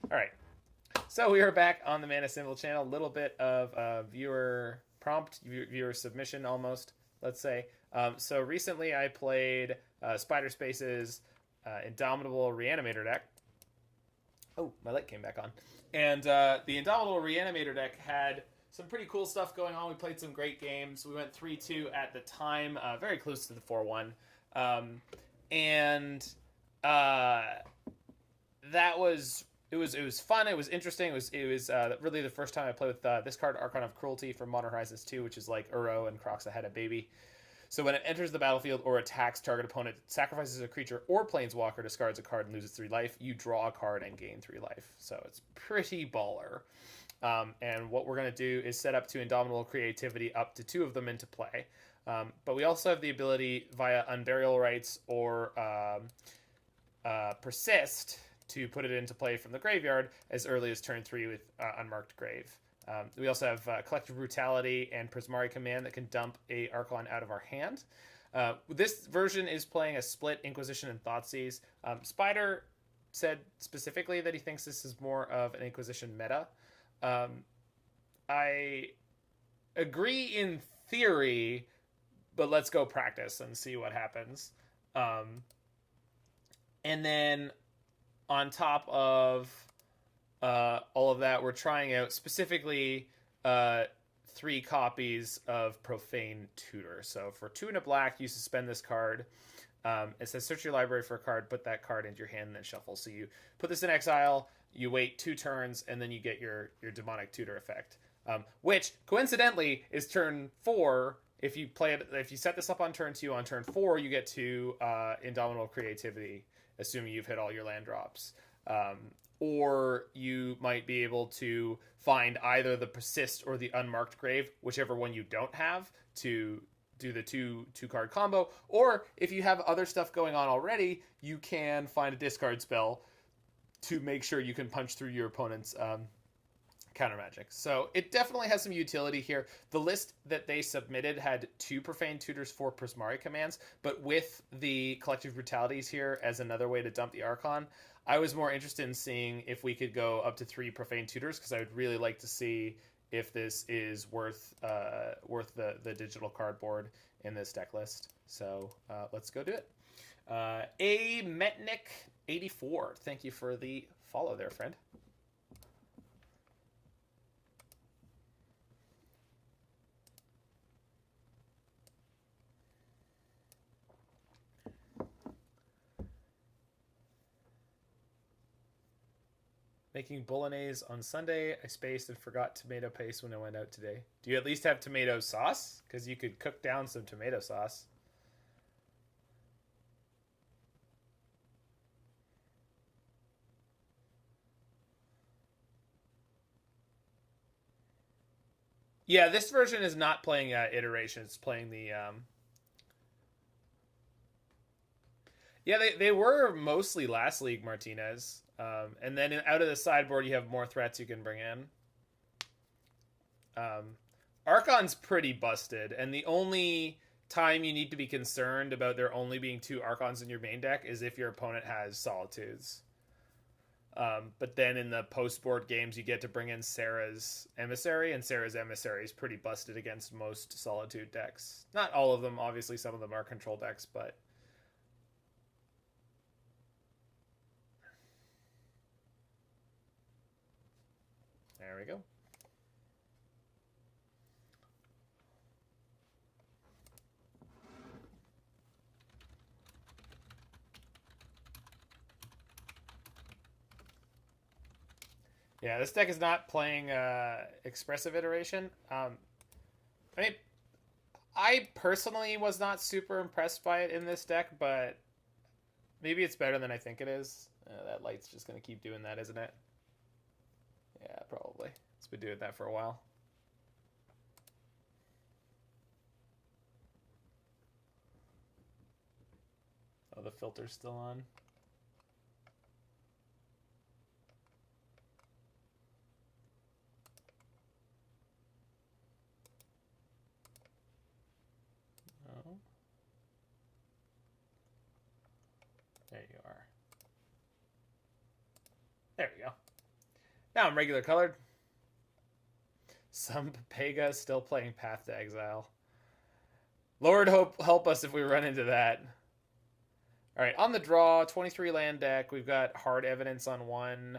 All right. So we are back on the Mana Symbol channel. A little bit of viewer prompt, viewer submission almost, let's say. So recently I played Spider Space's Indomitable Reanimator deck. Oh, my light came back on. And the Indomitable Reanimator deck had some pretty cool stuff going on. We played some great games. We went 3-2 at the time, very close to the 4-1. And that was it was fun. It was interesting. It was really the first time I played with this card, Archon of Cruelty from Modern Horizons 2, which is like Uro and Crocs had a baby. So when it enters the battlefield or attacks target opponent, sacrifices a creature or planeswalker, discards a card and loses 3 life, you draw a card and gain 3 life. So it's pretty baller. And what we're going to do is set up 2 Indomitable Creativity, up to 2 of them into play. But we also have the ability via Unburial Rites or Persist to put it into play from the graveyard as early as turn 3 with Unmarked Grave. We also have Collective Brutality and Prismari Command that can dump a Archon out of our hand. This version is playing a split Inquisition and Thoughtseize. Spider said specifically that he thinks this is more of an Inquisition meta. I agree in theory, but let's go practice and see what happens. And then on top of all of that, we're trying out specifically 3 copies of Profane Tutor. So for 2 and a black, you suspend this card. It says search your library for a card, put that card into your hand, and then shuffle. So you put this in exile, you wait 2 turns, and then you get your demonic tutor effect, which coincidentally is turn 4. If you set this up on turn 2, on turn 4 you get to Indomitable Creativity, assuming you've hit all your land drops. Or you might be able to find either the Persist or the Unmarked Grave, whichever one you don't have, to do the two card combo. Or if you have other stuff going on already, you can find a discard spell to make sure you can punch through your opponent's counter magic. So it definitely has some utility here. The list that they submitted had 2 Profane Tutors, 4 Prismari commands, but with the Collective Brutalities here as another way to dump the Archon, I was more interested in seeing if we could go up to 3 Profane Tutors, because I would really like to see if this is worth the digital cardboard in this deck list. So let's go do it. A Metnik 84, thank you for the follow there, friend. Making bolognese on Sunday. I spaced and forgot tomato paste when I went out today. Do you at least have tomato sauce? Because you could cook down some tomato sauce. Yeah, this version is not playing iteration. It's playing the... Yeah, they were mostly last league, Martinez. And then out of the sideboard, you have more threats you can bring in. Archon's pretty busted, and the only time you need to be concerned about there only being 2 Archons in your main deck is if your opponent has Solitudes. But then in the post-board games, you get to bring in Serra's Emissary, and Serra's Emissary is pretty busted against most Solitude decks. Not all of them, obviously some of them are control decks, but... There we go. Yeah, this deck is not playing expressive iteration. I mean, I personally was not super impressed by it in this deck, but maybe it's better than I think it is. That light's just going to keep doing that, isn't it? Yeah, probably. It's been doing that for a while. Oh, the filter's still on. Oh. There you are. There we go. Now I'm regular colored. Some Pega still playing Path to Exile. Lord help us if we run into that. All right, on the draw, 23 land deck. We've got Hard Evidence on one.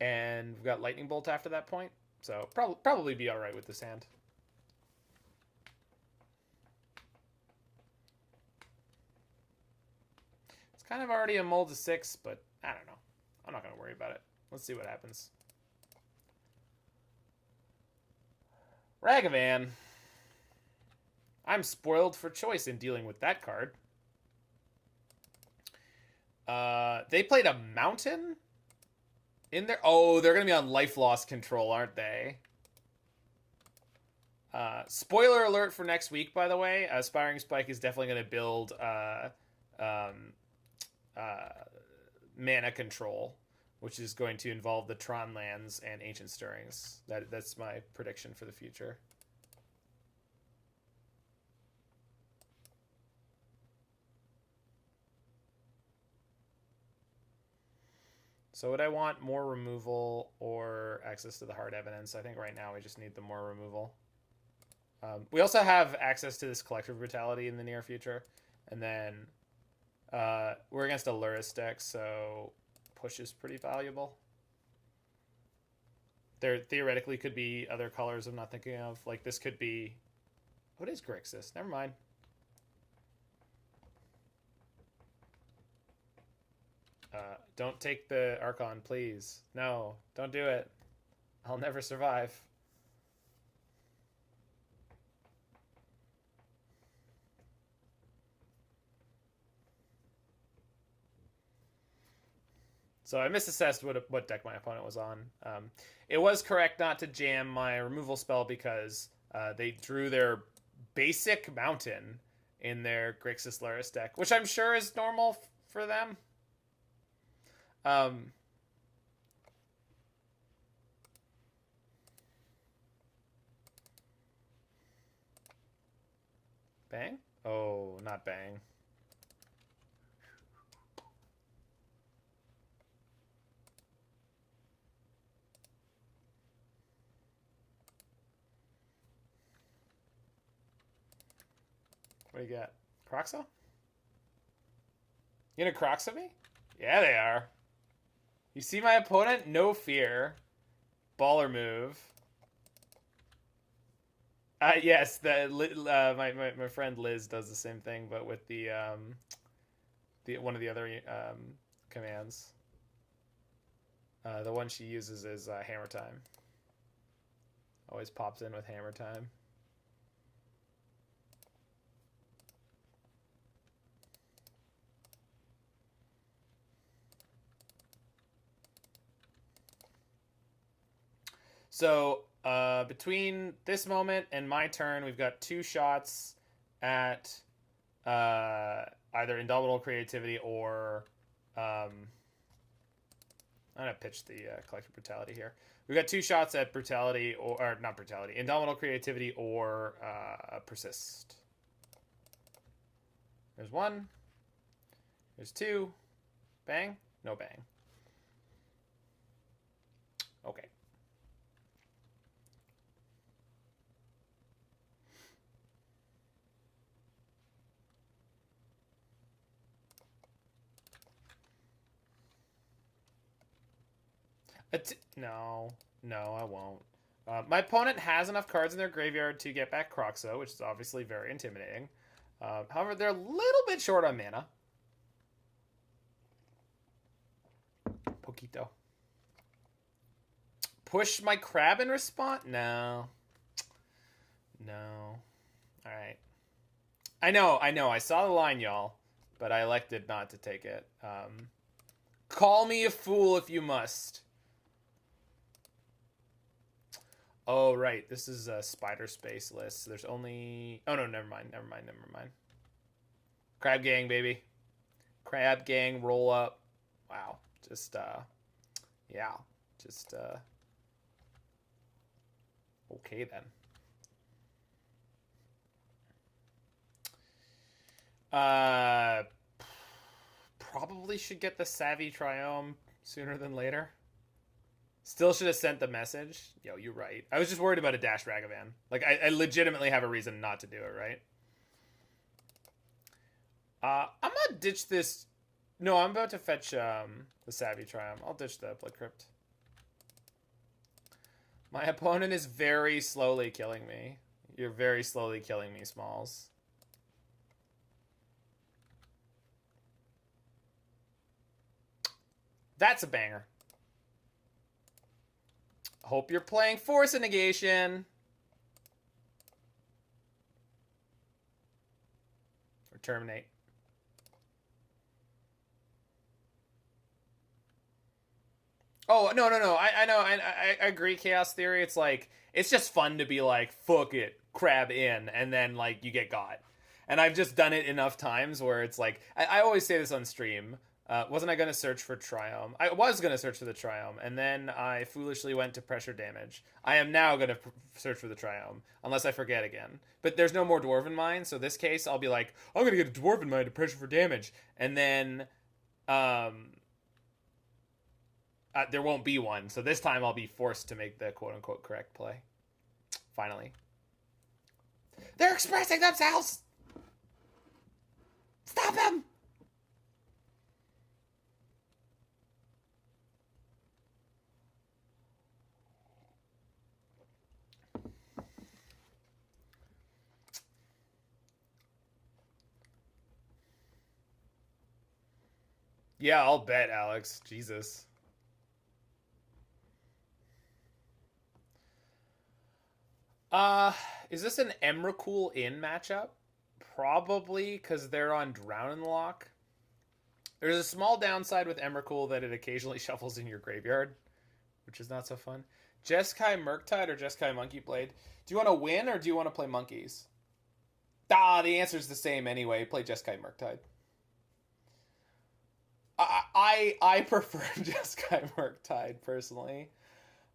And we've got Lightning Bolt after that point. So probably be all right with this hand. It's kind of already a mold to 6, but I don't know. I'm not going to worry about it. Let's see what happens. Ragavan. I'm spoiled for choice in dealing with that card. They played a mountain in there. Oh, they're going to be on life loss control, aren't they? Spoiler alert for next week, by the way. Aspiring Spike is definitely going to build mana control, which is going to involve the Tron lands and Ancient Stirrings. That's my prediction for the future. So would I want more removal or access to the Hard Evidence? I think right now we just need the more removal. We also have access to this Collective Brutality in the near future. And then we're against a Luris deck, so push is pretty valuable. There theoretically could be other colors I'm not thinking of. Like this could be... What is Grixis? Never mind. Don't take the Archon, please. No, don't do it. I'll never survive. So I misassessed what deck my opponent was on. It was correct not to jam my removal spell because they drew their basic mountain in their Grixis Luris deck, which I'm sure is normal for them. Bang? Oh, not bang. What do you got? Croxa? You gonna Croxa me? Yeah, they are. You see my opponent? No fear. Baller move. Yes, my friend Liz does the same thing, but with the one of the other commands. The one she uses is Hammer Time. Always pops in with Hammer Time. So between this moment and my turn, we've got 2 shots at either Indomitable Creativity or I'm gonna pitch the Collective Brutality here. We've got 2 shots at Brutality or not Brutality, Indomitable Creativity or Persist. There's 1. There's 2. Bang? No bang. Okay. No, I won't. My opponent has enough cards in their graveyard to get back Croxa, which is obviously very intimidating. However, they're a little bit short on mana. Poquito. Push my crab in response? No. Alright. I know. I saw the line, y'all. But I elected not to take it. Call me a fool if you must. Oh, right. This is a Spider Space list. There's only... Oh, no, never mind. Crab Gang, baby. Crab Gang, roll up. Wow. Just, yeah. Just, okay, then. Probably should get the Savai Triome sooner than later. Still should have sent the message. Yo, you're right. I was just worried about a Dash Ragavan. Like, I legitimately have a reason not to do it, right? I'm gonna ditch this. No, I'm about to fetch the Savai Triome. I'll ditch the Blood Crypt. My opponent is very slowly killing me. You're very slowly killing me, Smalls. That's a banger. Hope you're playing Force of Negation. Or Terminate. Oh, no. I know. I agree, Chaos Theory. It's like, it's just fun to be like, fuck it, crab in, and then, like, you get got. And I've just done it enough times where it's like, I always say this on stream. Wasn't I going to search for Triome? I was going to search for the Triome, and then I foolishly went to pressure damage. I am now going to search for the Triome, unless I forget again. But there's no more Dwarven Mine, so this case, I'll be like, I'm going to get a Dwarven Mine to pressure for damage. And then, there won't be one, so this time I'll be forced to make the quote-unquote correct play. Finally. They're expressing themselves! Stop them! Yeah, I'll bet, Alex. Jesus. Is this an Emrakul in matchup? Probably, because they're on Drowning Lock. There's a small downside with Emrakul that it occasionally shuffles in your graveyard, which is not so fun. Jeskai Murktide or Jeskai Monkey Blade? Do you want to win or do you want to play monkeys? The answer's the same anyway. Play Jeskai Murktide. I prefer Jeskai Murktide, personally.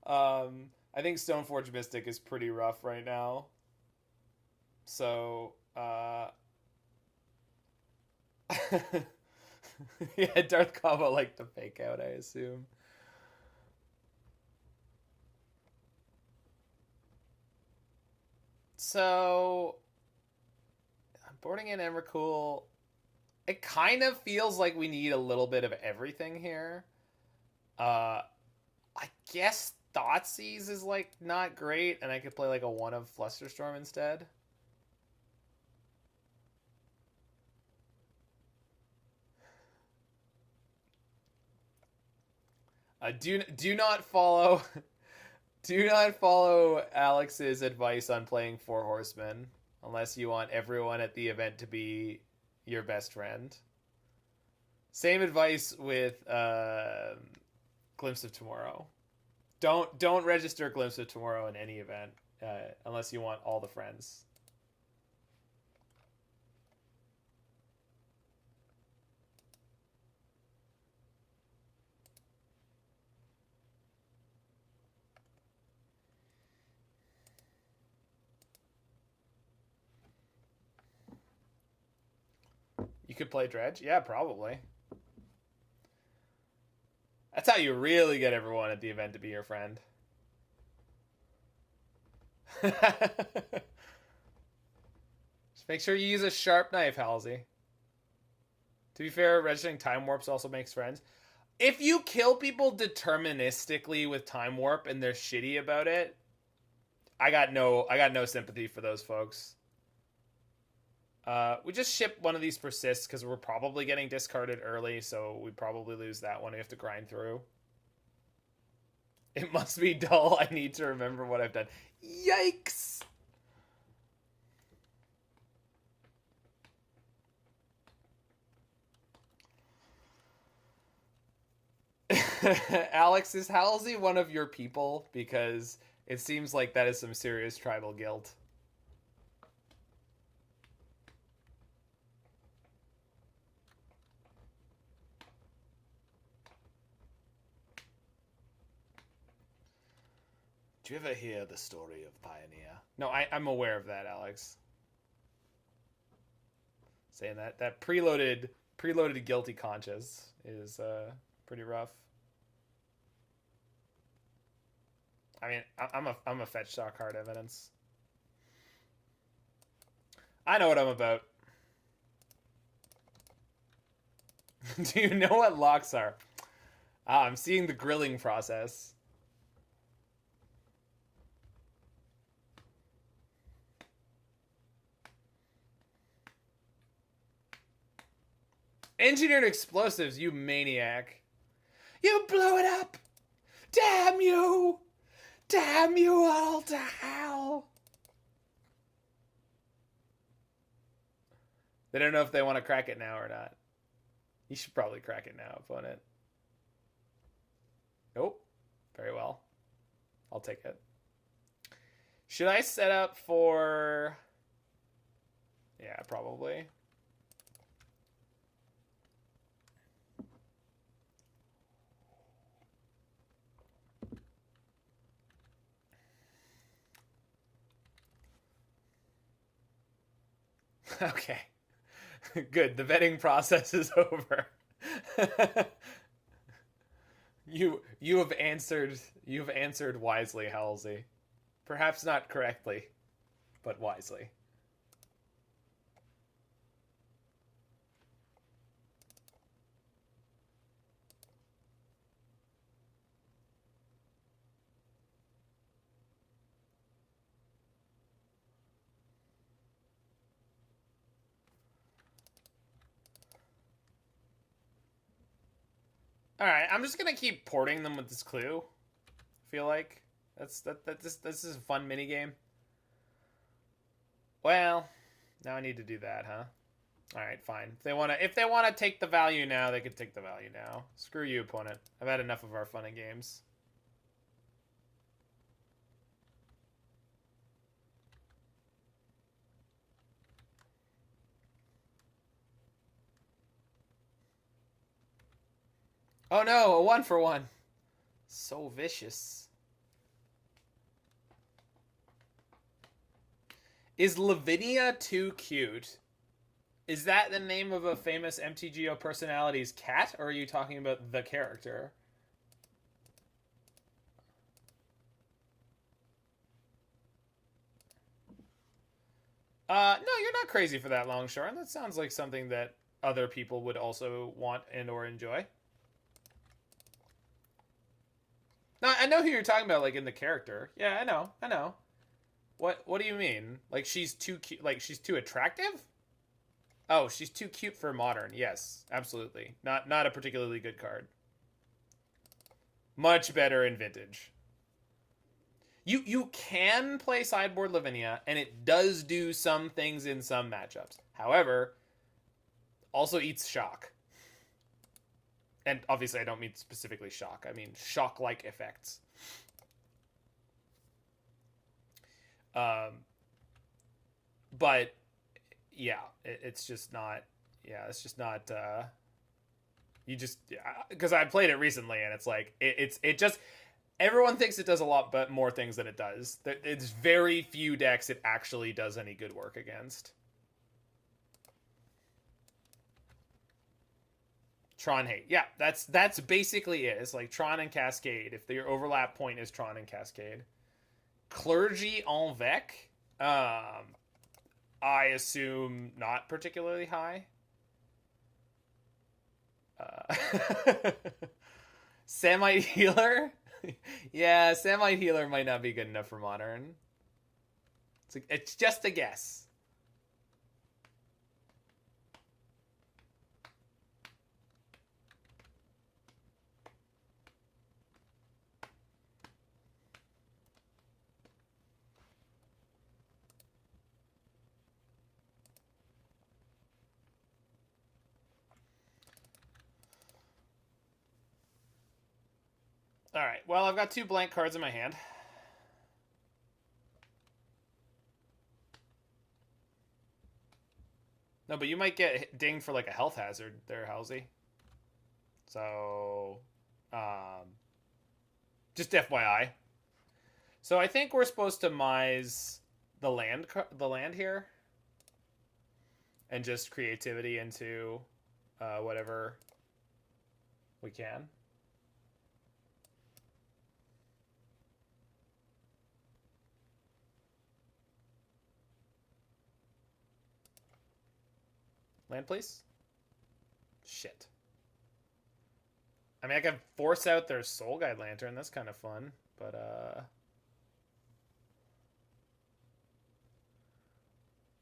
I think Stoneforge Mystic is pretty rough right now. So, yeah, Darth Kava liked to fake out, I assume. So, I'm boarding in Emrakul. It kind of feels like we need a little bit of everything here. I guess Thoughtseize is, like, not great, and I could play, like, a 1 of Flusterstorm instead. Do not follow do not follow Alex's advice on playing 4 Horsemen unless you want everyone at the event to be your best friend. Same advice with Glimpse of Tomorrow. Don't register Glimpse of Tomorrow in any event unless you want all the friends. You could play Dredge? Yeah, probably. That's how you really get everyone at the event to be your friend. Just make sure you use a sharp knife, Halsey. To be fair, registering Time Warps also makes friends. If you kill people deterministically with Time Warp and they're shitty about it, I got no sympathy for those folks. We just ship one of these Persists because we're probably getting discarded early, so we probably lose that one. We have to grind through. It must be dull. I need to remember what I've done. Yikes! Alex, is Halsey one of your people? Because it seems like that is some serious tribal guilt. Do you ever hear the story of Pioneer? No, I'm aware of that, Alex. Saying that preloaded guilty conscience is pretty rough. I mean, I'm a fetch stock hard evidence. I know what I'm about. Do you know what locks are? Ah, I'm seeing the grilling process. Engineered explosives, you maniac. You blew it up! Damn you! Damn you all to hell! They don't know if they want to crack it now or not. You should probably crack it now, opponent. Nope. Very well. I'll take it. Should I set up for... Yeah, probably. Okay. Good. The vetting process is over. You have answered wisely, Halsey. Perhaps not correctly, but wisely. All right, I'm just gonna keep porting them with this clue. I feel like this is a fun mini game. Well, now I need to do that, huh? All right, fine. If they wanna take the value now, they could take the value now. Screw you, opponent. I've had enough of our fun and games. Oh no, a 1-for-1. So vicious. Is Lavinia too cute? Is that the name of a famous MTGO personality's cat, or are you talking about the character? No, you're not crazy for that, Longshoreman. That sounds like something that other people would also want and or enjoy. No, I know who you're talking about, like, in the character. Yeah, I know. What do you mean? Like, she's too cute, like, she's too attractive? Oh, she's too cute for Modern. Yes, absolutely. Not a particularly good card. Much better in Vintage. You can play sideboard Lavinia, and it does do some things in some matchups. However, also eats shock. And obviously I don't mean specifically shock. I mean shock-like effects. But yeah, it's just not. Yeah, it's just not. You just because I played it recently, and it's like it just. Everyone thinks it does a lot but more things than it does. It's very few decks it actually does any good work against. Tron hate. Yeah, that's basically it. It's like Tron and Cascade. If your overlap point is Tron and Cascade. Clergy en Vec. I assume not particularly high. Samite Healer? Yeah, Samite Healer might not be good enough for Modern. It's just a guess. All right. Well, I've got 2 blank cards in my hand. No, but you might get dinged for like a health hazard there, Halsey. So, just FYI. So I think we're supposed to mise the land here, and just creativity into whatever we can. Land, please. Shit. I mean, I can force out their Soul Guide Lantern. That's kind of fun. But,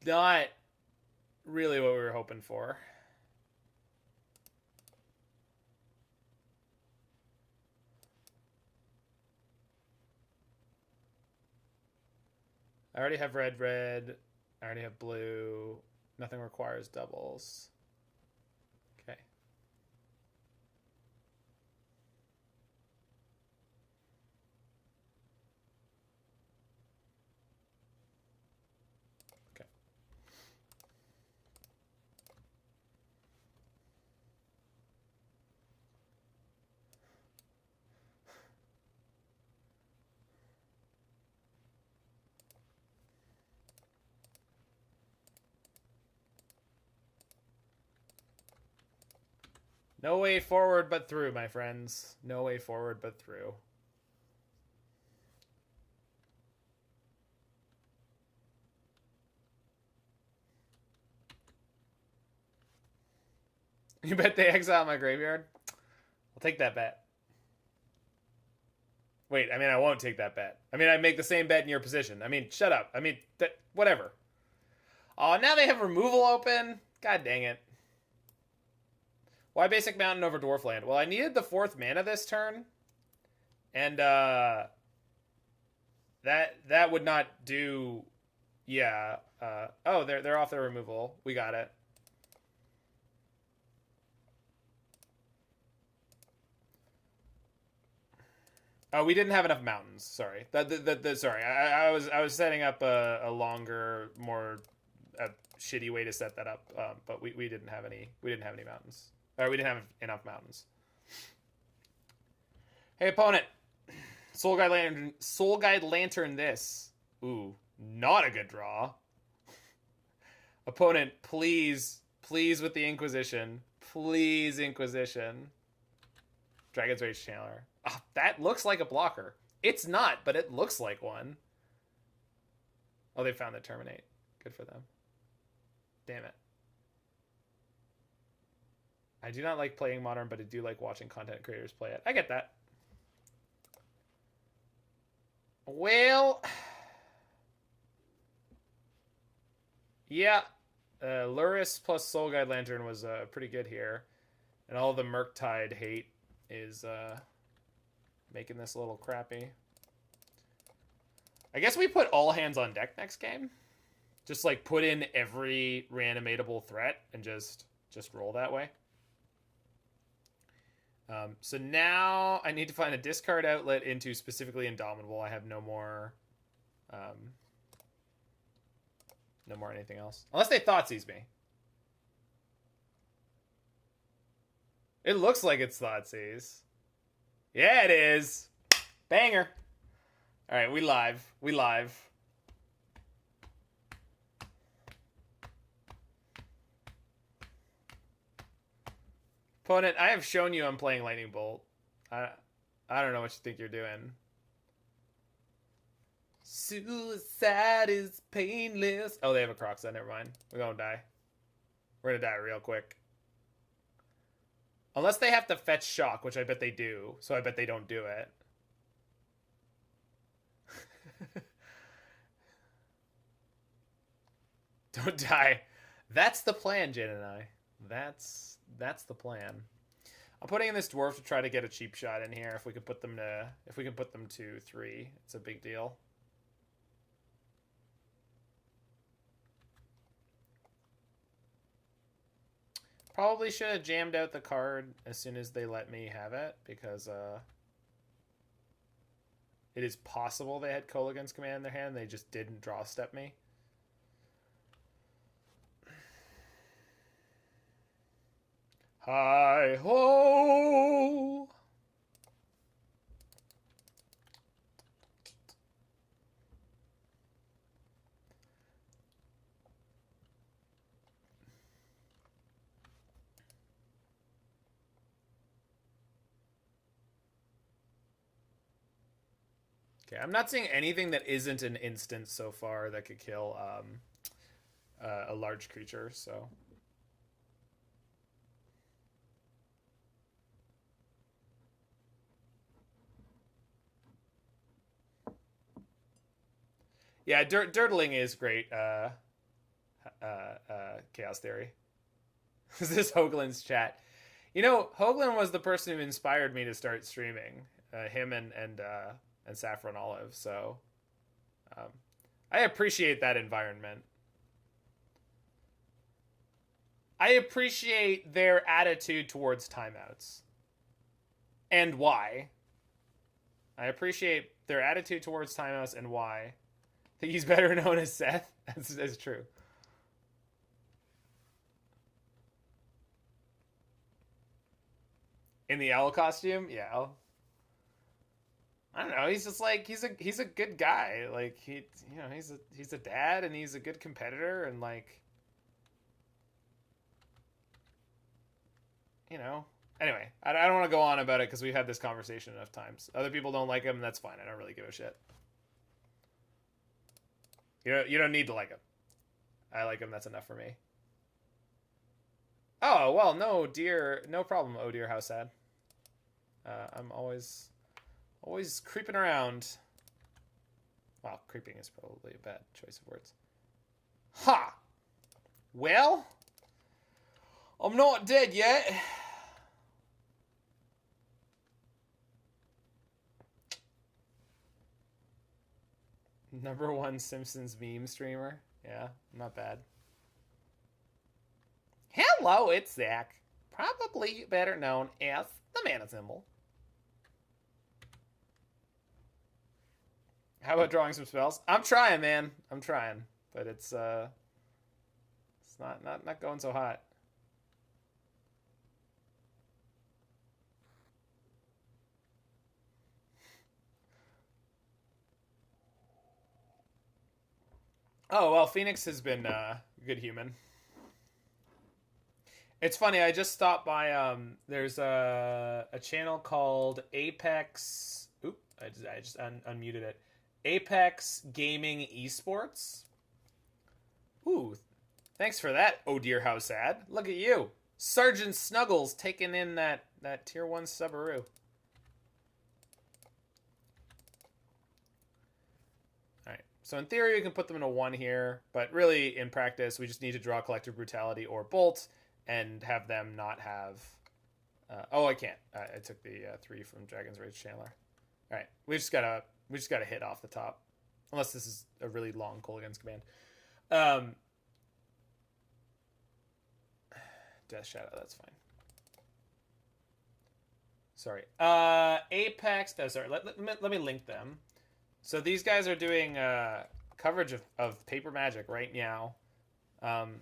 not really what we were hoping for. I already have red. I already have blue. Nothing requires doubles. Okay. Okay. No way forward but through, my friends. No way forward but through. You bet they exile my graveyard? I'll take that bet. Wait, I mean, I won't take that bet. I mean, I make the same bet in your position. I mean, shut up. I mean, whatever. Oh, now they have removal open? God dang it. Why Basic Mountain over Dwarfland? Well, I needed the 4th mana this turn. And, that would not do... Yeah. Oh, they're off their removal. We got it. Oh, we didn't have enough mountains. Sorry. Sorry. I was setting up a longer, more shitty way to set that up. But we didn't have any. We didn't have any mountains. Or we didn't have enough mountains. Hey, opponent. Soul Guide Lantern this. Ooh, not a good draw. Opponent, please with the Inquisition. Please, Inquisition. Dragon's Rage Channeler. Oh, that looks like a blocker. It's not, but it looks like one. Oh, they found the Terminate. Good for them. Damn it. I do not like playing Modern, but I do like watching content creators play it. I get that. Well... Yeah. Luris plus Soul Guide Lantern was pretty good here. And all the Murktide hate is... making this a little crappy. I guess we put all hands on deck next game. Just like put in every reanimatable threat and just roll that way. So now I need to find a discard outlet into specifically Indomitable. I have no more anything else. Unless they Thoughtseize me. It looks like it's Thoughtseize. Yeah, it is. Banger. All right, we live. We live. Opponent, I have shown you I'm playing Lightning Bolt. I don't know what you think you're doing. Suicide is painless. Oh, they have a Croxa. Never mind. We're gonna die. We're gonna die real quick. Unless they have to fetch Shock, which I bet they do. So I bet they don't do it. Don't die. That's the plan, Jen and I. That's the plan. I'm putting in this dwarf to try to get a cheap shot in here. If we can put them to 3, it's a big deal. Probably should have jammed out the card as soon as they let me have it, because it is possible they had Kolaghan's Command in their hand. They just didn't draw step me. Hi ho! Okay, I'm not seeing anything that isn't an instant so far that could kill a large creature, so Yeah, dirtling is great. Chaos Theory. Is this Hoagland's chat? You know, Hoagland was the person who inspired me to start streaming. Him and Saffron Olive. So I appreciate that environment. I appreciate their attitude towards timeouts. And why. I appreciate their attitude towards timeouts and why. I think he's better known as Seth. That's true. In the owl costume? Yeah. I don't know. He's just like he's a good guy. Like he's a dad and he's a good competitor and like Anyway, I don't want to go on about it because we've had this conversation enough times. Other people don't like him, and that's fine. I don't really give a shit. You don't need to like him. I like him. That's enough for me. Oh well, no problem. Oh dear, how sad. I'm always creeping around. Wow, creeping is probably a bad choice of words. Ha! Well, I'm not dead yet. #1 Simpsons meme streamer. Yeah, not bad. Hello, it's Zach. Probably better known as the Mana Symbol. How about drawing some spells? I'm trying, man. I'm trying. But it's not going so hot. Oh, well, Phoenix has been a good human. It's funny, I just stopped by, there's a channel called Apex, I just unmuted it. Apex Gaming Esports. Ooh, thanks for that, oh dear, how sad. Look at you. Sergeant Snuggles taking in that tier 1 Subaru. So in theory, we can put them in a 1 here, but really, in practice, we just need to draw Collective Brutality or Bolt and have them not have... oh, I can't. I took the 3 from Dragon's Rage Chandler. All right, we just gotta hit off the top, unless this is a really long Kolaghan's Command. Death Shadow, that's fine. Sorry. Apex... Oh, sorry. Let me link them. So these guys are doing coverage of Paper Magic right now. And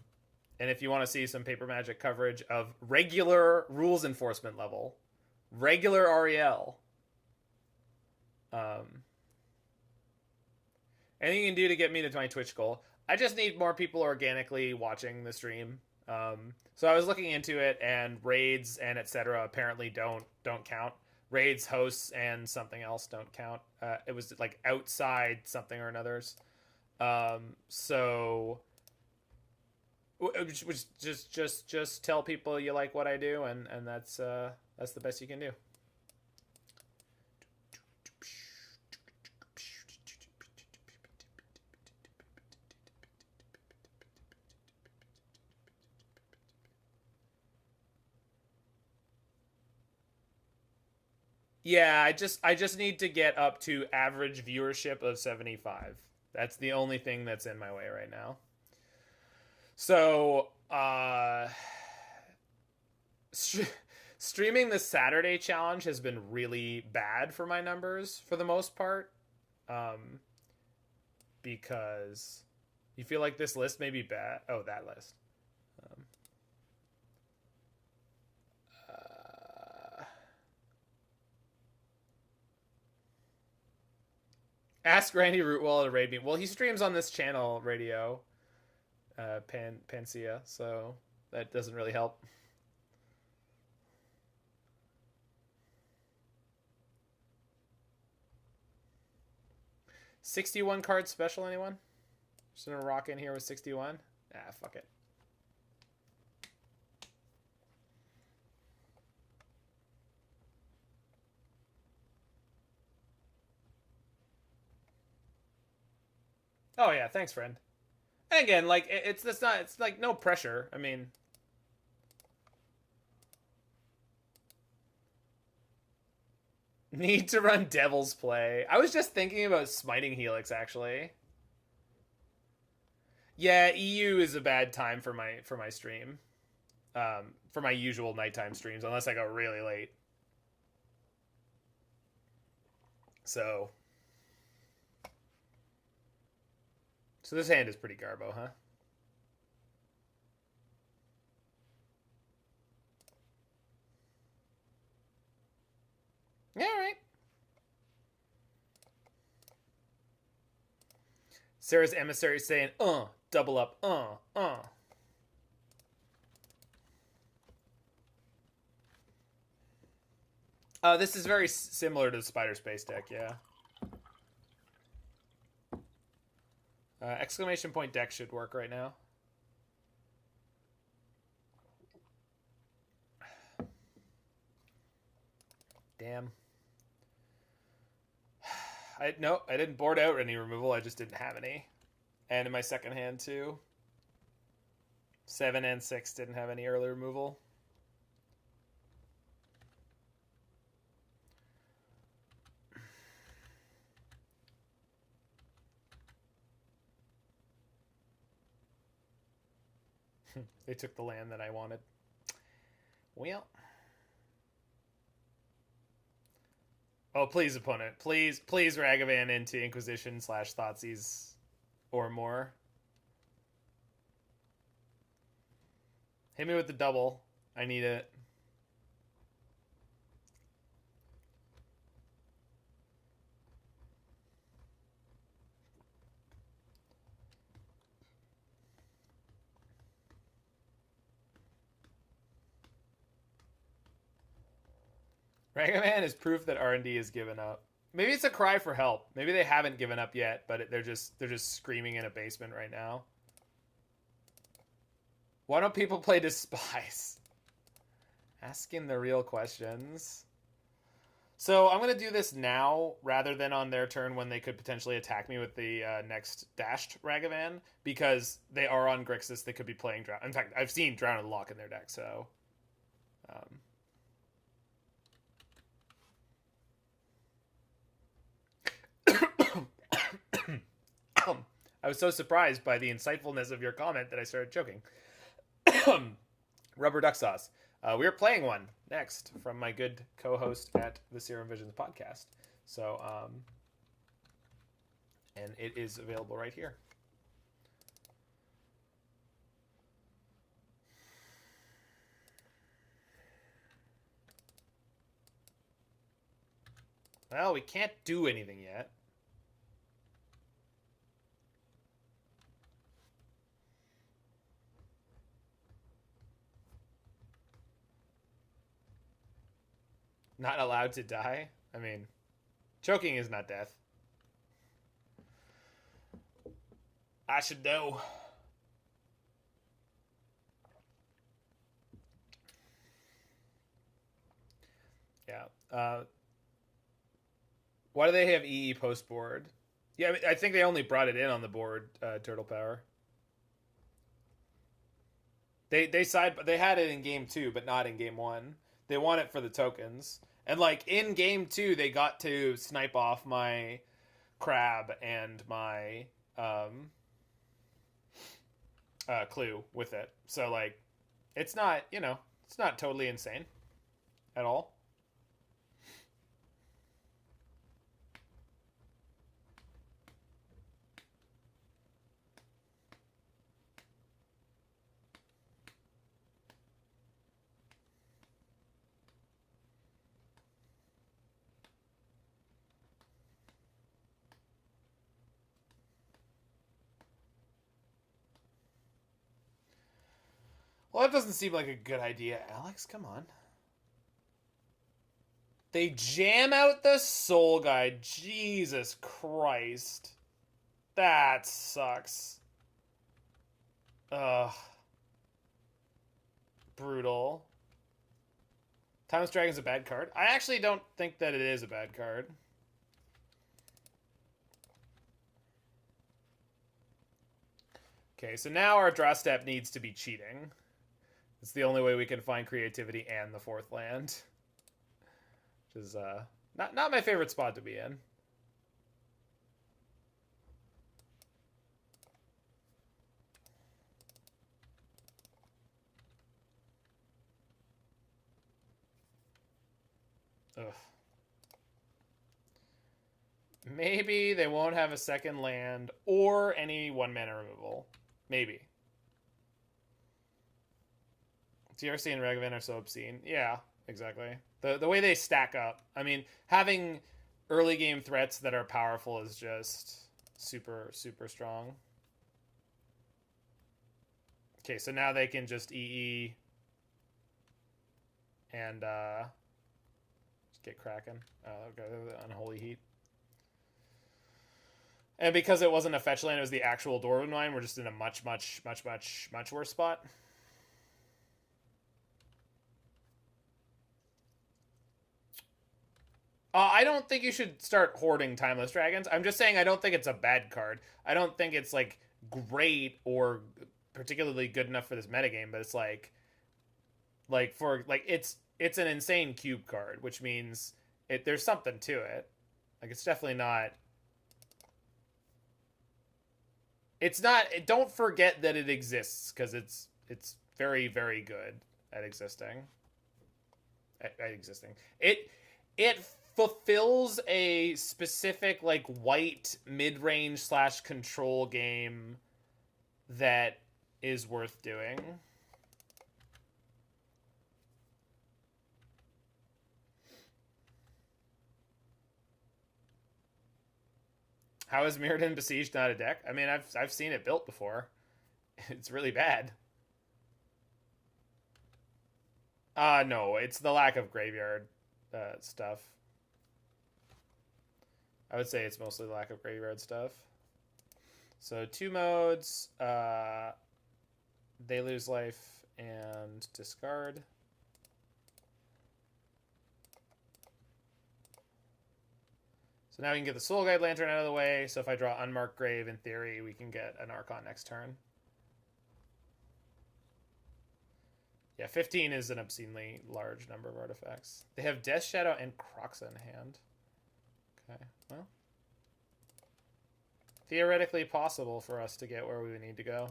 if you want to see some Paper Magic coverage of regular rules enforcement level, regular REL, anything you can do to get me to my Twitch goal. I just need more people organically watching the stream. So I was looking into it, and raids and etc. apparently don't count. Raids, hosts, and something else don't count. It was like outside something or another's. So just tell people you like what I do, and that's the best you can do. Yeah, I just need to get up to average viewership of 75. That's the only thing that's in my way right now. So, streaming the Saturday challenge has been really bad for my numbers for the most part. Because you feel like this list may be bad. Oh, that list. Ask Randy Rootwell to raid me. Well, he streams on this channel, Radio Pancia, so that doesn't really help. $61 card special, anyone? Just gonna rock in here with 61? Ah, fuck it. Oh yeah, thanks, friend. And again, like it's like no pressure. I mean, need to run Devil's Play. I was just thinking about smiting Helix actually. Yeah, EU is a bad time for my stream. For my usual nighttime streams, unless I go really late. So this hand is pretty garbo, huh? Yeah, all right. Serra's Emissary saying, double up, This is very similar to the Spider Space deck, yeah. Exclamation point deck should work right now. Damn. I didn't board out any removal. I just didn't have any. And in my second hand too. 7 and 6 didn't have any early removal. They took the land that I wanted. Well. Oh, please, opponent. Please Ragavan into Inquisition / Thoughtseize or more. Hit me with the double. I need it. Ragavan is proof that R&D has given up. Maybe it's a cry for help. Maybe they haven't given up yet, but they're just screaming in a basement right now. Why don't people play Despise? Asking the real questions. So I'm going to do this now rather than on their turn when they could potentially attack me with the next dashed Ragavan, because they are on Grixis. They could be playing Drown. In fact, I've seen Drown and Lock in their deck, so... I was so surprised by the insightfulness of your comment that I started choking. Rubber duck sauce. We are playing one next from my good co-host at the Serum Visions podcast. So, and it is available right here. Well, we can't do anything yet. Not allowed to die? I mean, choking is not death. I should know. Yeah. Why do they have EE post board? Yeah, I think they only brought it in on the board, Turtle Power. They had it in game 2, but not in game 1. They want it for the tokens. And like in game 2, they got to snipe off my crab and my clue with it. So like it's not, it's not totally insane at all. Well, that doesn't seem like a good idea, Alex. Come on. They jam out the Soul Guide. Jesus Christ. That sucks. Ugh. Brutal. Timeless Dragon's a bad card? I actually don't think that it is a bad card. Okay, so now our draw step needs to be cheating. It's the only way we can find creativity and the 4th land. Which is not my favorite spot to be in. Ugh. Maybe they won't have a second land or any 1-mana removal. Maybe. TRC and Regavan are so obscene. Yeah, exactly. The way they stack up. I mean, having early game threats that are powerful is just super, super strong. Okay, so now they can just EE and just get cracking. Oh, okay, Unholy Heat. And because it wasn't a fetch land, it was the actual Dwarven Mine, we're just in a much worse spot. I don't think you should start hoarding Timeless Dragons. I'm just saying I don't think it's a bad card. I don't think it's, like, great or particularly good enough for this metagame, but it's it's an insane cube card, which means there's something to it. Like, it's definitely not... It's not... Don't forget that it exists, because it's very, very good at existing. At existing. It fulfills a specific, like, white mid-range / control game that is worth doing. How is Mirrodin Besieged not a deck? I mean, I've seen it built before. It's really bad. No, it's the lack of graveyard stuff. I would say it's mostly the lack of graveyard stuff. So 2 modes. They lose life and discard. So now we can get the Soul Guide Lantern out of the way. So if I draw Unmarked Grave, in theory, we can get an Archon next turn. Yeah, 15 is an obscenely large number of artifacts. They have Death Shadow and Kroxa in hand. Okay, well. Theoretically possible for us to get where we need to go.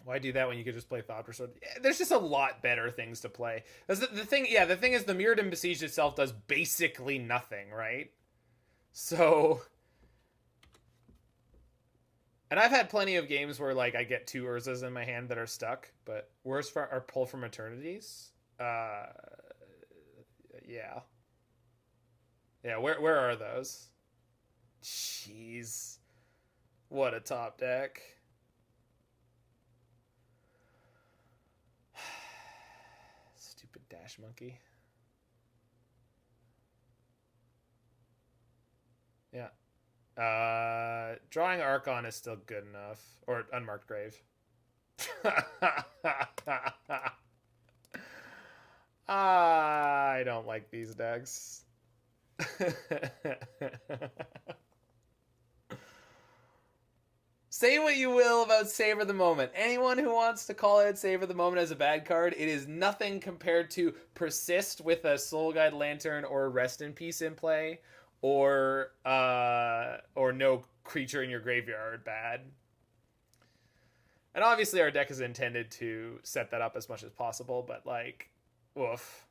Why do that when you could just play Thought Preserve? There's just a lot better things to play. The thing is the Mirrodin Besieged itself does basically nothing, right? So... And I've had plenty of games where, like, I get 2 Urzas in my hand that are stuck, but worse are Pull from Eternities. Yeah. Yeah, where are those? Jeez. What a top deck. Dash Monkey. Yeah. Drawing Archon is still good enough. Or Unmarked Grave. I don't like these decks. Say what you will about Savor the Moment. Anyone who wants to call out Savor the Moment as a bad card, it is nothing compared to Persist with a Soul Guide Lantern or Rest in Peace in play, or no creature in your graveyard bad. And obviously our deck is intended to set that up as much as possible, but, like, woof.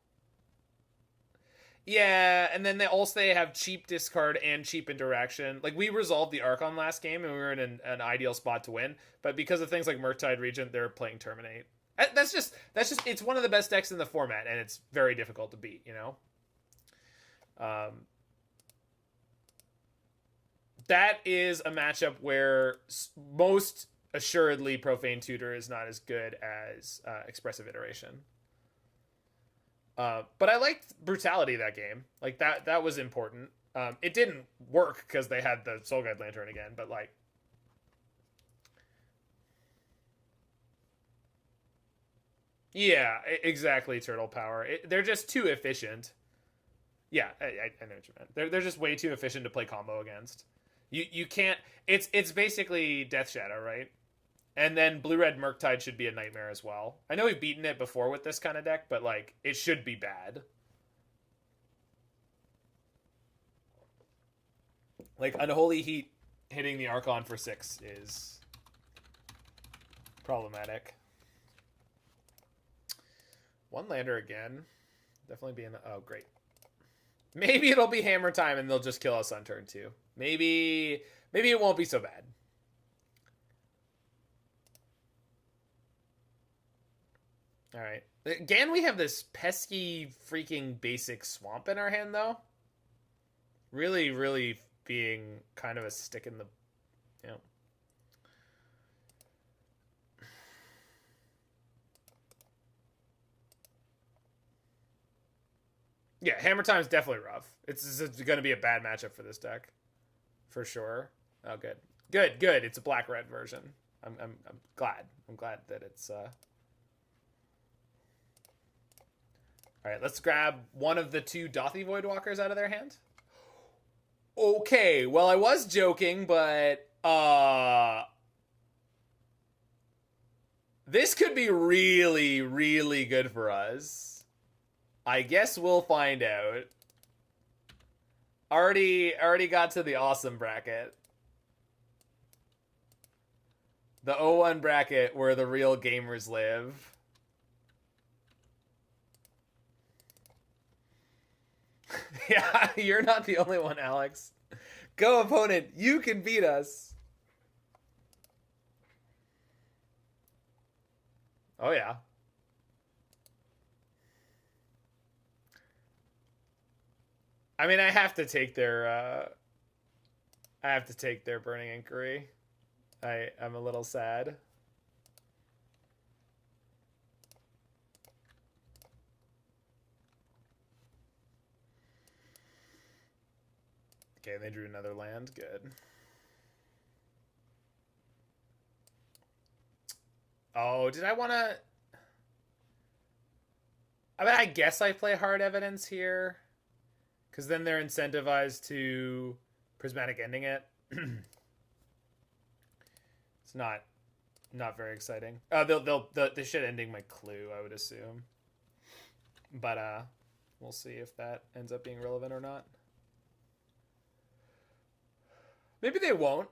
Yeah, and then they have cheap discard and cheap interaction. Like, we resolved the Archon last game, and we were in an ideal spot to win. But because of things like Murktide Regent, they're playing Terminate. That's just it's one of the best decks in the format, and it's very difficult to beat, you know? That is a matchup where most assuredly Profane Tutor is not as good as Expressive Iteration. But I liked Brutality that game. Like, that was important. It didn't work because they had the Soul Guide Lantern again, but like, yeah, exactly. Turtle power. They're just too efficient. Yeah, I know what you meant. They're just way too efficient to play combo against. You can't. It's basically Death Shadow, right? And then Blue Red Murktide should be a nightmare as well. I know we've beaten it before with this kind of deck, but like it should be bad. Like Unholy Heat hitting the Archon for 6 is problematic. One lander again. Definitely being... Oh, great. Maybe it'll be hammer time and they'll just kill us on turn 2. Maybe it won't be so bad. All right. Again, we have this pesky freaking basic swamp in our hand, though. Really, really being kind of a stick in the... You know. Yeah, Hammer Time is definitely rough. It's going to be a bad matchup for this deck. For sure. Oh, good. Good. It's a black-red version. I'm glad. I'm glad that it's... All right, let's grab one of the 2 Dothy Voidwalkers out of their hand. Okay, well, I was joking, but... This could be really, really good for us. I guess we'll find out. Already got to the awesome bracket. The 0-1 bracket where the real gamers live. Yeah, you're not the only one, Alex. Go, opponent. You can beat us. Oh, yeah. I mean, I have to take their Burning Inquiry. I'm a little sad. Okay, they drew another land. Good. Oh, did I want to... I mean, I guess I play Hard Evidence here. Because then they're incentivized to Prismatic Ending it. It's not very exciting. They should ending my clue, I would assume. But we'll see if that ends up being relevant or not. Maybe they won't.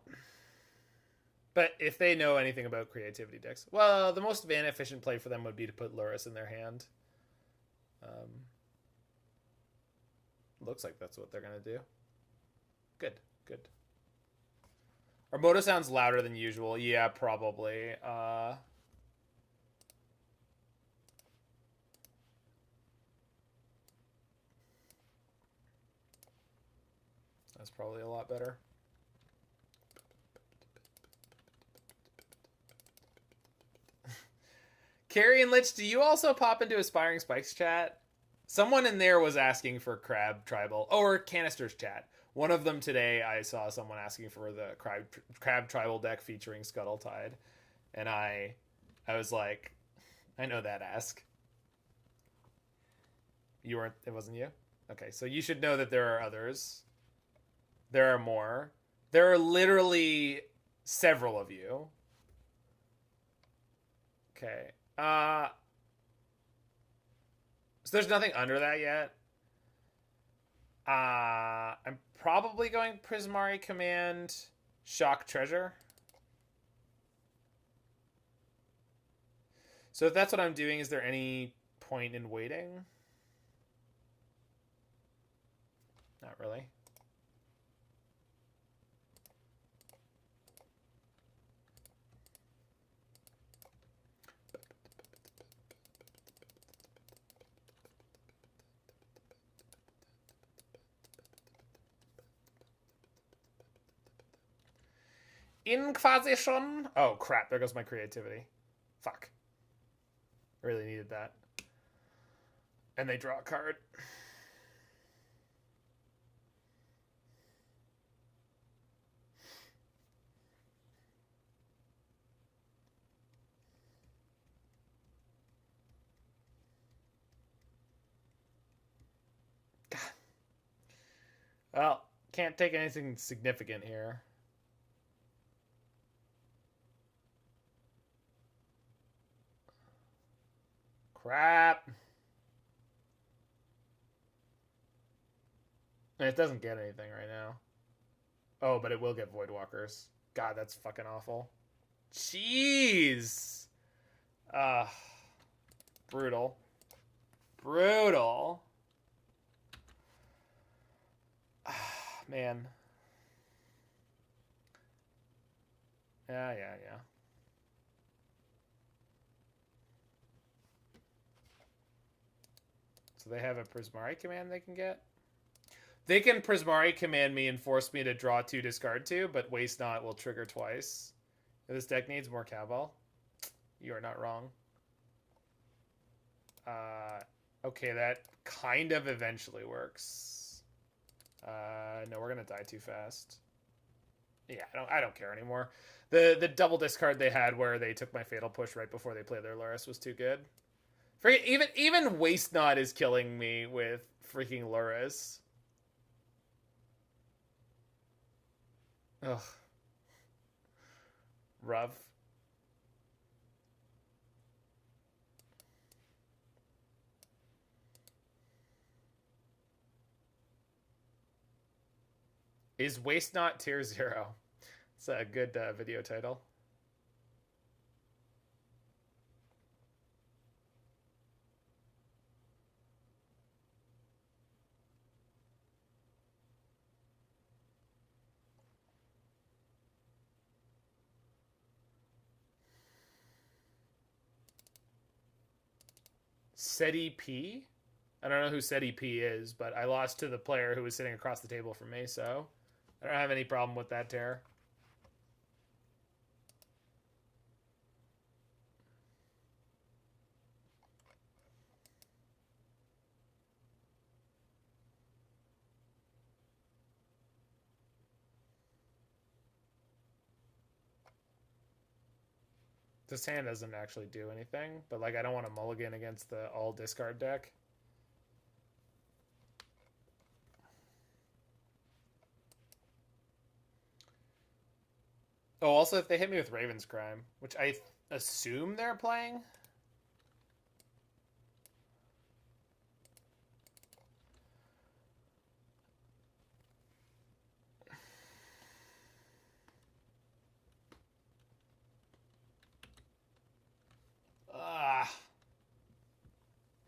But if they know anything about creativity decks, well, the most mana efficient play for them would be to put Lurrus in their hand. Looks like that's what they're gonna do. Good. Our moto sounds louder than usual. Yeah, probably. That's probably a lot better. Carrie and Lich, do you also pop into Aspiring Spikes chat? Someone in there was asking for Crab Tribal. Oh, or Canisters chat. One of them today, I saw someone asking for the Crab Tribal deck featuring Scuttletide. And I was like, I know that ask. You weren't, it wasn't you? Okay, so you should know that there are others. There are more. There are literally several of you. Okay. So there's nothing under that yet. I'm probably going Prismari Command, Shock Treasure. So if that's what I'm doing, is there any point in waiting? Not really. Inquisition. Oh crap! There goes my creativity. Fuck. I really needed that. And they draw a card. Well, can't take anything significant here. Crap. And it doesn't get anything right now. Oh, but it will get Voidwalkers. God, that's fucking awful. Jeez. Brutal. Brutal. Man. Yeah. So they have a Prismari Command they can get? They can Prismari Command me and force me to draw 2, discard 2, but Waste Not will trigger twice. This deck needs more cowbell. You are not wrong. Okay, that kind of eventually works. No, we're gonna die too fast. Yeah, I don't care anymore. The double discard they had where they took my Fatal Push right before they played their Lurrus was too good. Even Waste Not is killing me with freaking Lurrus. Ugh. Rough. Is Waste Not tier 0? It's a good video title. SETI P? I don't know who SETI P is, but I lost to the player who was sitting across the table from me, so I don't have any problem with that tear. This hand doesn't actually do anything, but like I don't want to mulligan against the all discard deck. Oh, also if they hit me with Raven's Crime, which I assume they're playing.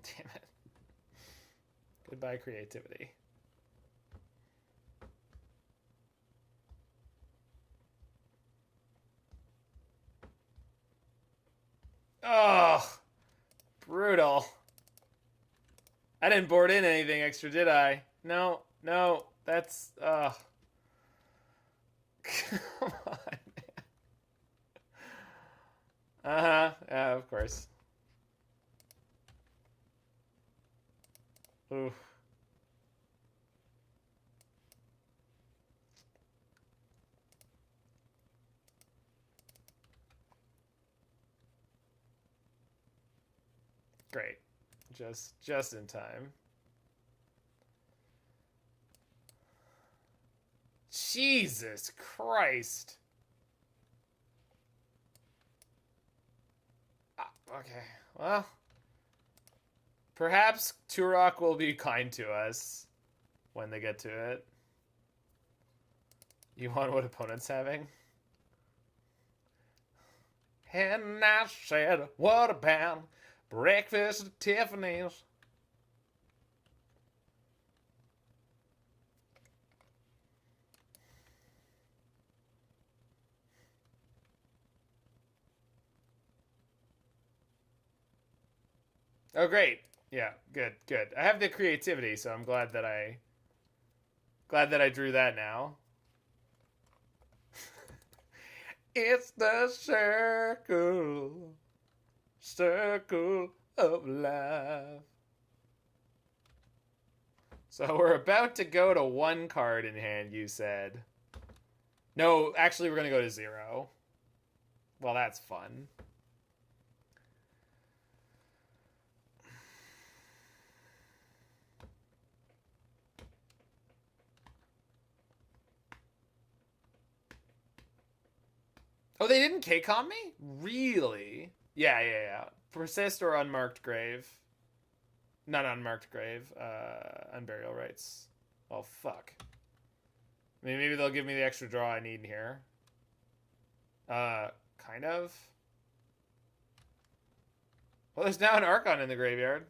Damn it. Goodbye, creativity. Oh, brutal. I didn't board in anything extra, did I? No, that's, Come on, man. Yeah, of course. Oof. Great. Just in time. Jesus Christ. Okay. Well, perhaps Turok will be kind to us when they get to it. You want what opponent's having? And I said, what about breakfast at Tiffany's? Oh, great. Yeah, good. I have the creativity, so I'm glad that I drew that now. It's the circle of life. So we're about to go to 1 card in hand, you said. No, actually we're going to go to 0. Well, that's fun. Oh, they didn't K-Con me? Really? Yeah. Persist or Unmarked Grave. Not Unmarked Grave. Unburial Rites. Oh, fuck. I mean, maybe they'll give me the extra draw I need here. Kind of. Well, there's now an Archon in the graveyard.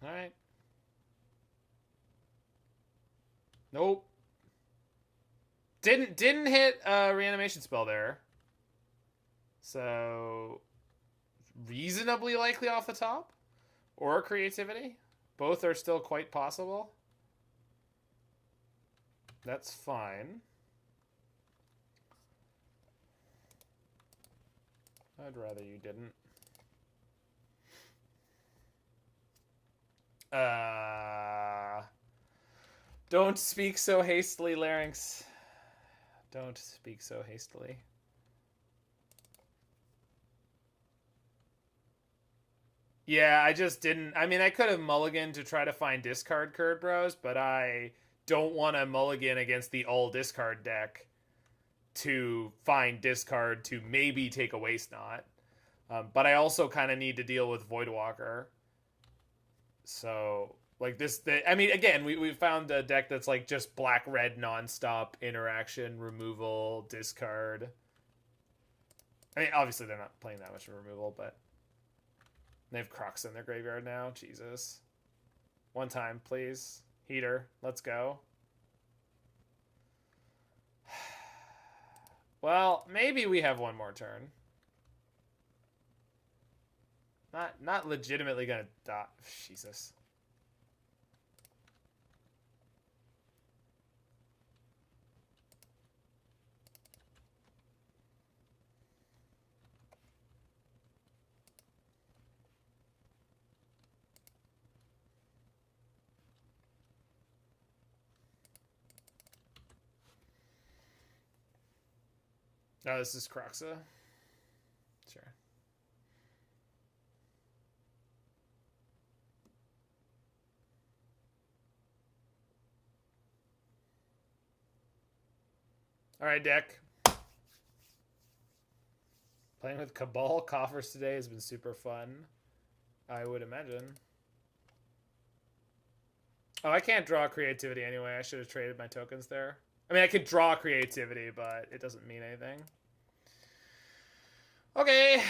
All right. Nope. Didn't hit a reanimation spell there. So reasonably likely off the top. Or creativity. Both are still quite possible. That's fine. I'd rather you didn't. Don't speak so hastily, Larynx. Don't speak so hastily. Yeah, I just didn't. I mean, I could have mulliganed to try to find discard Curd Bros, but I don't want to mulligan against the all discard deck to find discard to maybe take a Waste Not. But I also kind of need to deal with Voidwalker. So, like this, I mean, again, we found a deck that's like just black-red nonstop interaction, removal, discard. I mean, obviously they're not playing that much removal, but they have Crux in their graveyard now. Jesus. One time, please. Heater, let's go. Well, maybe we have one more turn. Not legitimately gonna die. Jesus. No, this is Croxa. Sure. All right, deck. Playing with Cabal Coffers today has been super fun, I would imagine. Oh, I can't draw creativity anyway. I should have traded my tokens there. I mean, I could draw creativity, but it doesn't mean anything. Okay.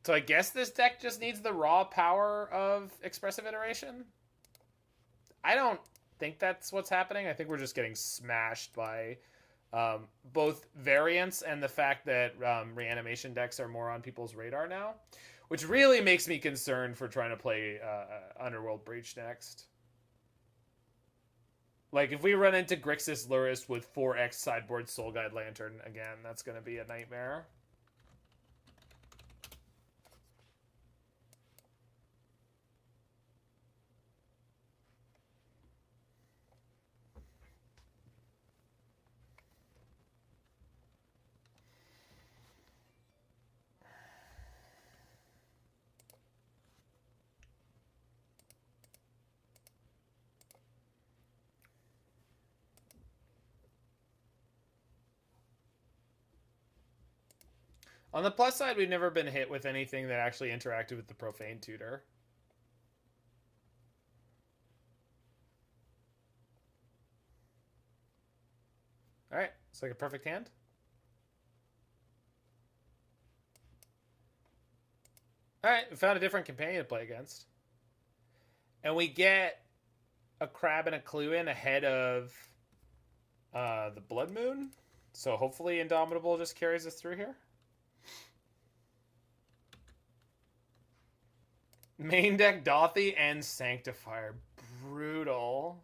So I guess this deck just needs the raw power of Expressive Iteration? I don't think that's what's happening. I think we're just getting smashed by both variants and the fact that reanimation decks are more on people's radar now, which really makes me concerned for trying to play Underworld Breach next. Like, if we run into Grixis Lurist with 4x sideboard Soul Guide Lantern again, that's going to be a nightmare. On the plus side, we've never been hit with anything that actually interacted with the Profane Tutor. Alright, it's like a perfect hand. Alright, we found a different companion to play against. And we get a Crab and a Clue in ahead of the Blood Moon. So hopefully Indomitable just carries us through here. Main deck Dothy and Sanctifier. Brutal.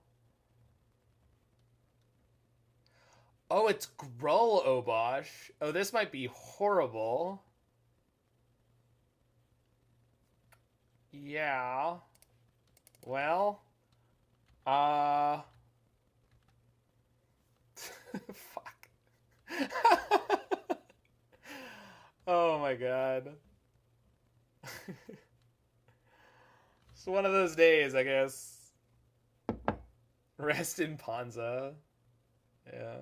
Oh, it's Gruul Obosh. Oh, this might be horrible. Yeah. Well, fuck. Oh my god. It's one of those days, I guess. Rest in Panza. Yeah.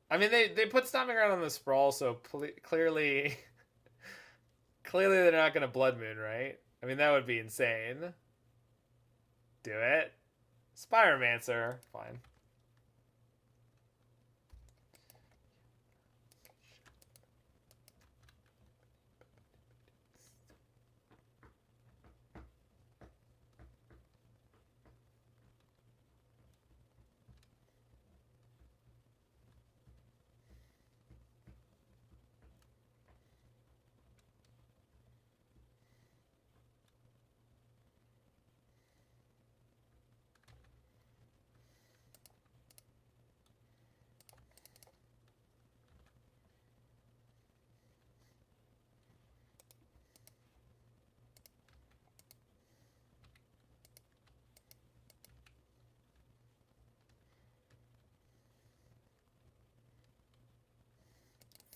I mean, they put Stomping Ground on the Sprawl, so clearly they're not going to Blood Moon, right? I mean, that would be insane. Do it. Spiromancer. Fine.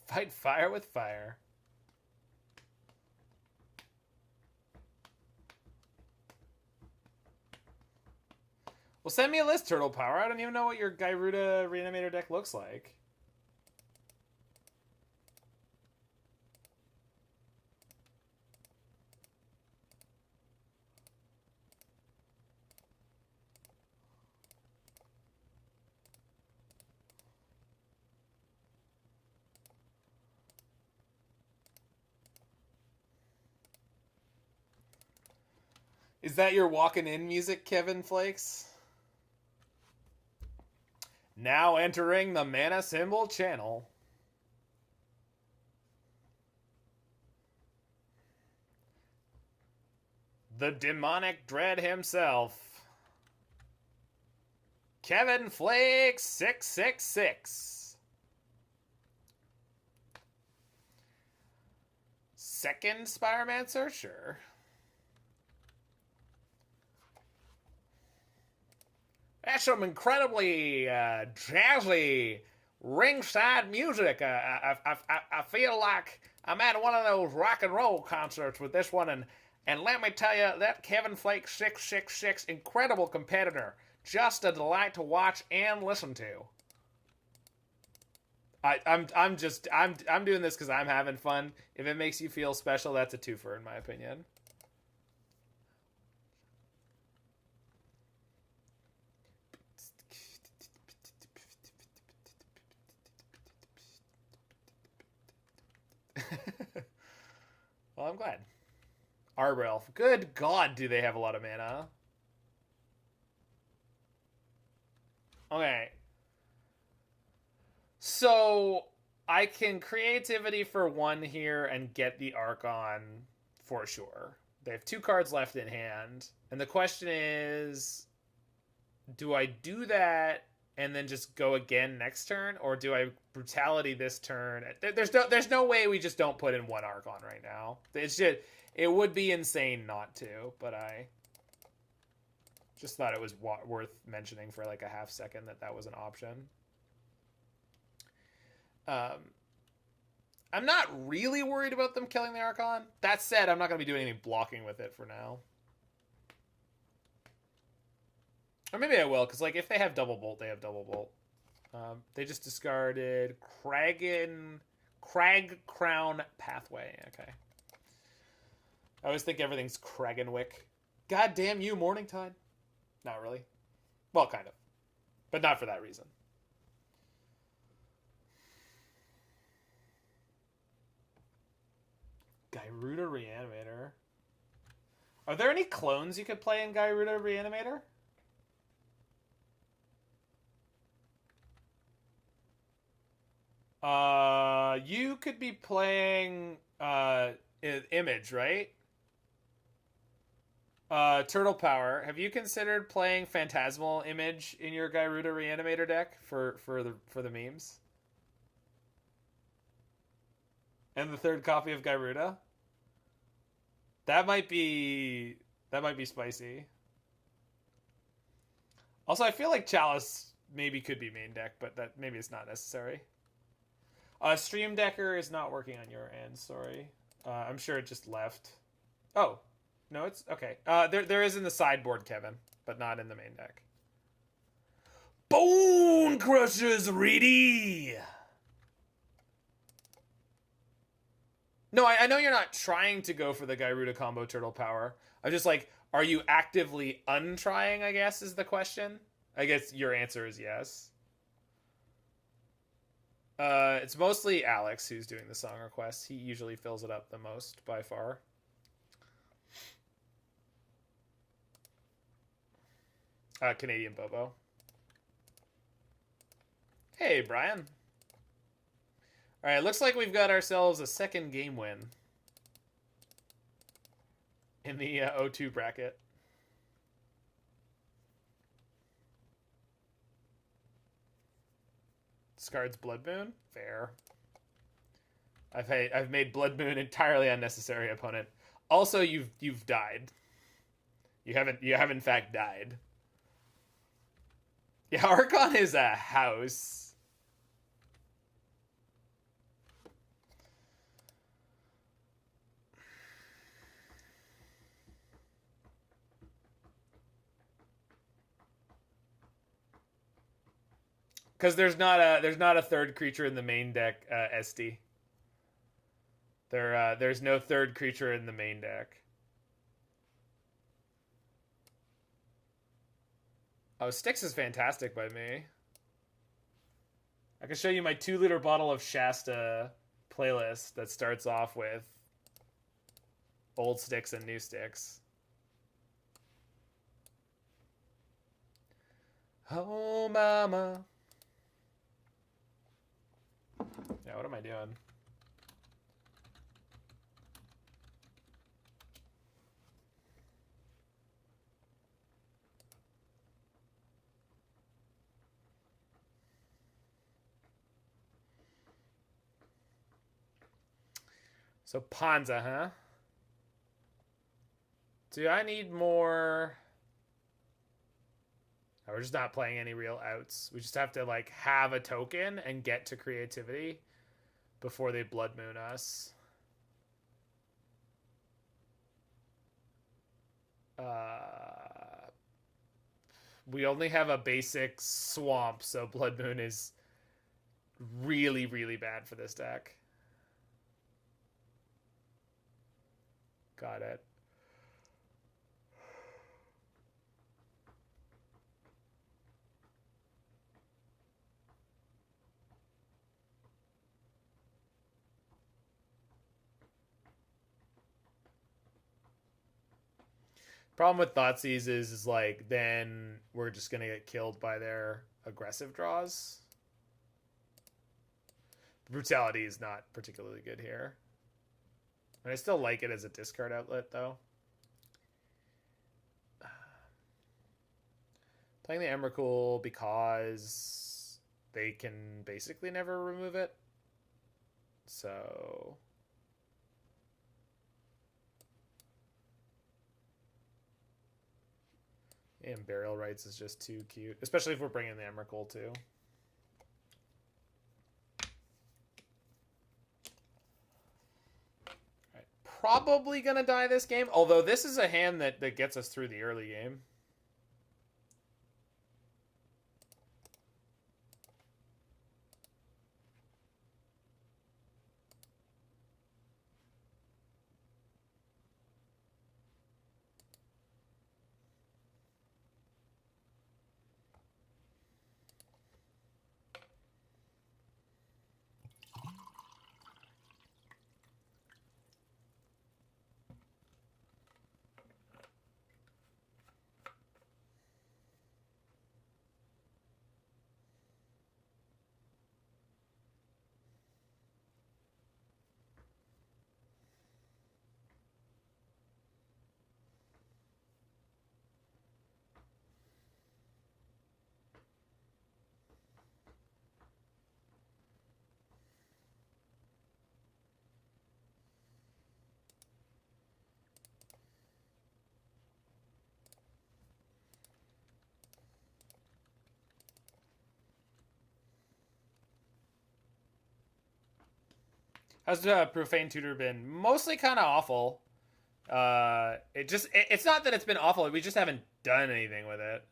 Fight fire with fire. Well, send me a list, Turtle Power. I don't even know what your Gyruda Reanimator deck looks like. Is that your walking in music, Kevin Flakes? Now entering the Mana Symbol channel. The demonic dread himself. Kevin Flakes 666. Second Spiromancer? Sure. That's some incredibly jazzy ringside music. I feel like I'm at one of those rock and roll concerts with this one, and let me tell you, that Kevin Flake 666, incredible competitor, just a delight to watch and listen to. I'm doing this because I'm having fun. If it makes you feel special, that's a twofer in my opinion. Well, I'm glad. Arbor Elf. Good God, do they have a lot of mana. Okay. So, I can Creativity for 1 here and get the Archon for sure. They have 2 cards left in hand. And the question is, do I do that and then just go again next turn, or do I Brutality this turn? There's no way we just don't put in 1 Archon right now. It would be insane not to, but I just thought it was worth mentioning for like a half second that was an option. I'm not really worried about them killing the Archon. That said, I'm not going to be doing any blocking with it for now. Or maybe I will, because like if they have Double Bolt, they have Double Bolt. They just discarded Crag Crown Pathway. Okay. I always think everything's Kragenwick. God damn you, Morningtide. Not really. Well, kind of. But not for that reason. Gyruda Reanimator. Are there any clones you could play in Gyruda Reanimator? You could be playing Image, right? Turtle Power. Have you considered playing Phantasmal Image in your Gyruda Reanimator deck for the memes? And the 3rd copy of Gyruda? That might be spicy. Also, I feel like Chalice maybe could be main deck, but that maybe it's not necessary. Stream Decker is not working on your end. Sorry, I'm sure it just left. Oh, no, it's okay. There is in the sideboard, Kevin, but not in the main deck. Bone Crusher's ready. No, I know you're not trying to go for the Gyruda combo turtle power. I'm just like, are you actively untrying, I guess, is the question. I guess your answer is yes. It's mostly Alex who's doing the song requests. He usually fills it up the most by far. Canadian Bobo. Hey, Brian. All right, looks like we've got ourselves a second game win in the O2 bracket. Discards Blood Moon. Fair. I've made Blood Moon entirely unnecessary, opponent. Also, you've died. You have in fact died. Yeah, Archon is a house. Because there's not a third creature in the main deck, SD. There's no third creature in the main deck. Oh, Styx is fantastic by me. I can show you my 2-liter bottle of Shasta playlist that starts off with old Styx and new Styx. Oh, mama. Yeah, what am I doing? So Panza, huh? Do I need more? No, we're just not playing any real outs. We just have to like have a token and get to creativity before they Blood Moon us. We only have a basic swamp, so Blood Moon is really, really bad for this deck. Got it. Problem with Thoughtseize is like then we're just gonna get killed by their aggressive draws. Brutality is not particularly good here. And I still like it as a discard outlet, though. Playing the Emrakul because they can basically never remove it. So... Unburial Rites is just too cute. Especially if we're bringing the Emrakul, too. Probably gonna die this game, although this is a hand that gets us through the early game. How's Profane Tutor been? Mostly kind of awful. It's not that it's been awful. We just haven't done anything with it.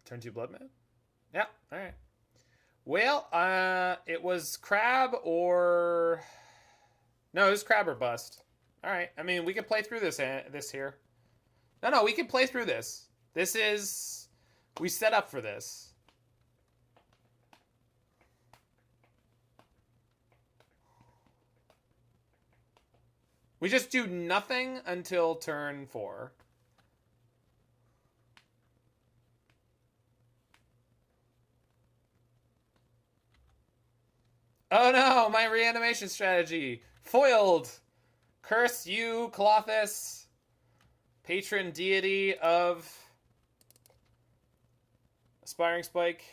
Turn 2 Blood Man? Yeah, alright. Well, it was Crab or... No, it was Crab or Bust. Alright, I mean, we can play through this here. No, we can play through this. This is... We set up for this. We just do nothing until turn 4. Oh no, my reanimation strategy. Foiled. Curse you, Colossus, patron deity of Aspiring Spike.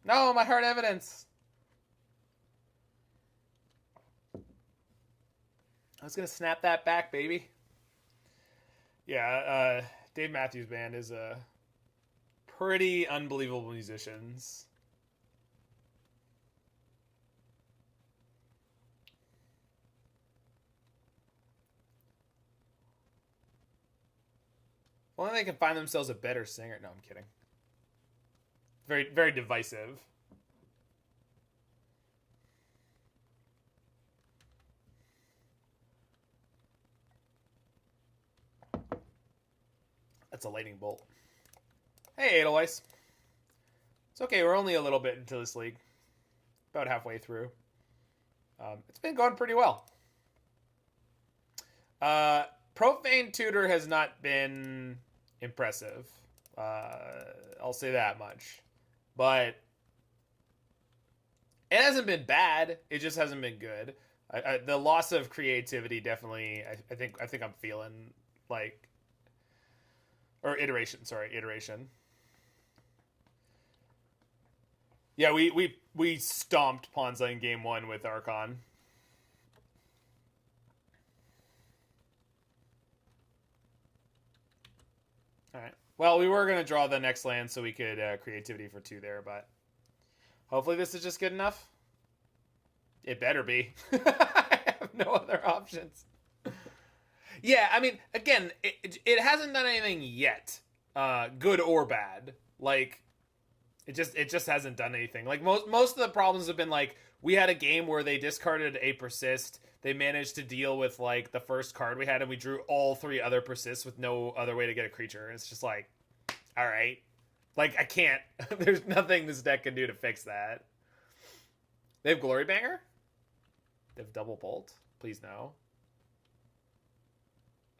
No, my hard evidence. I was going to snap that back, baby. Yeah, Dave Matthews Band is a pretty unbelievable musicians. Only they can find themselves a better singer. No, I'm kidding. Very, very divisive. That's a lightning bolt. Hey, Edelweiss. It's okay, we're only a little bit into this league. About halfway through. It's been going pretty well. Profane Tutor has not been impressive. I'll say that much. But it hasn't been bad. It just hasn't been good. The loss of creativity definitely. I think I'm feeling like, or iteration. Sorry, iteration. Yeah, we stomped Ponza in game 1 with Archon. All right. Well, we were going to draw the next land so we could creativity for 2 there, but hopefully this is just good enough. It better be. I have no other options. Yeah, I mean, again, it hasn't done anything yet, good or bad. Like, it just hasn't done anything. Like, most of the problems have been, like, we had a game where they discarded a Persist. They managed to deal with, like, the first card we had, and we drew all 3 other Persists with no other way to get a creature. And it's just like, all right. Like, I can't. There's nothing this deck can do to fix that. They have Glory Banger? They have Double Bolt? Please no.